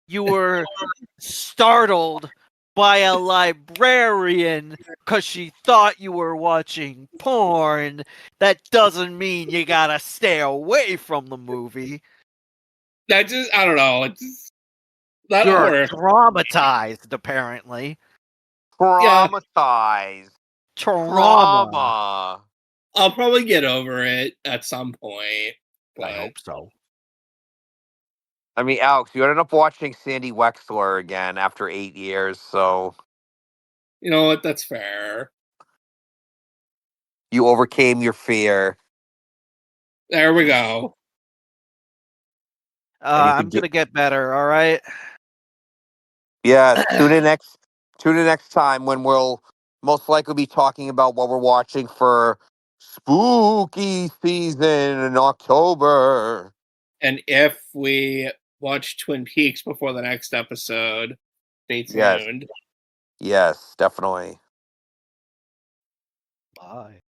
you were startled by a librarian because she thought you were watching porn, that doesn't mean you gotta stay away from the movie. That just, I don't know. It's just, that You're horror. traumatized, apparently. Traumatized. Trauma. I'll probably get over it at some point. I hope so. I mean, Alex, you ended up watching Sandy Wexler again after 8 years, so You know what? That's fair. you overcame your fear. There we go. I'm gonna get better, all right? Yeah, tune in next time when we'll most likely be talking about what we're watching for spooky season in October. And if we watch Twin Peaks before the next episode, stay tuned. Yes, definitely. Bye.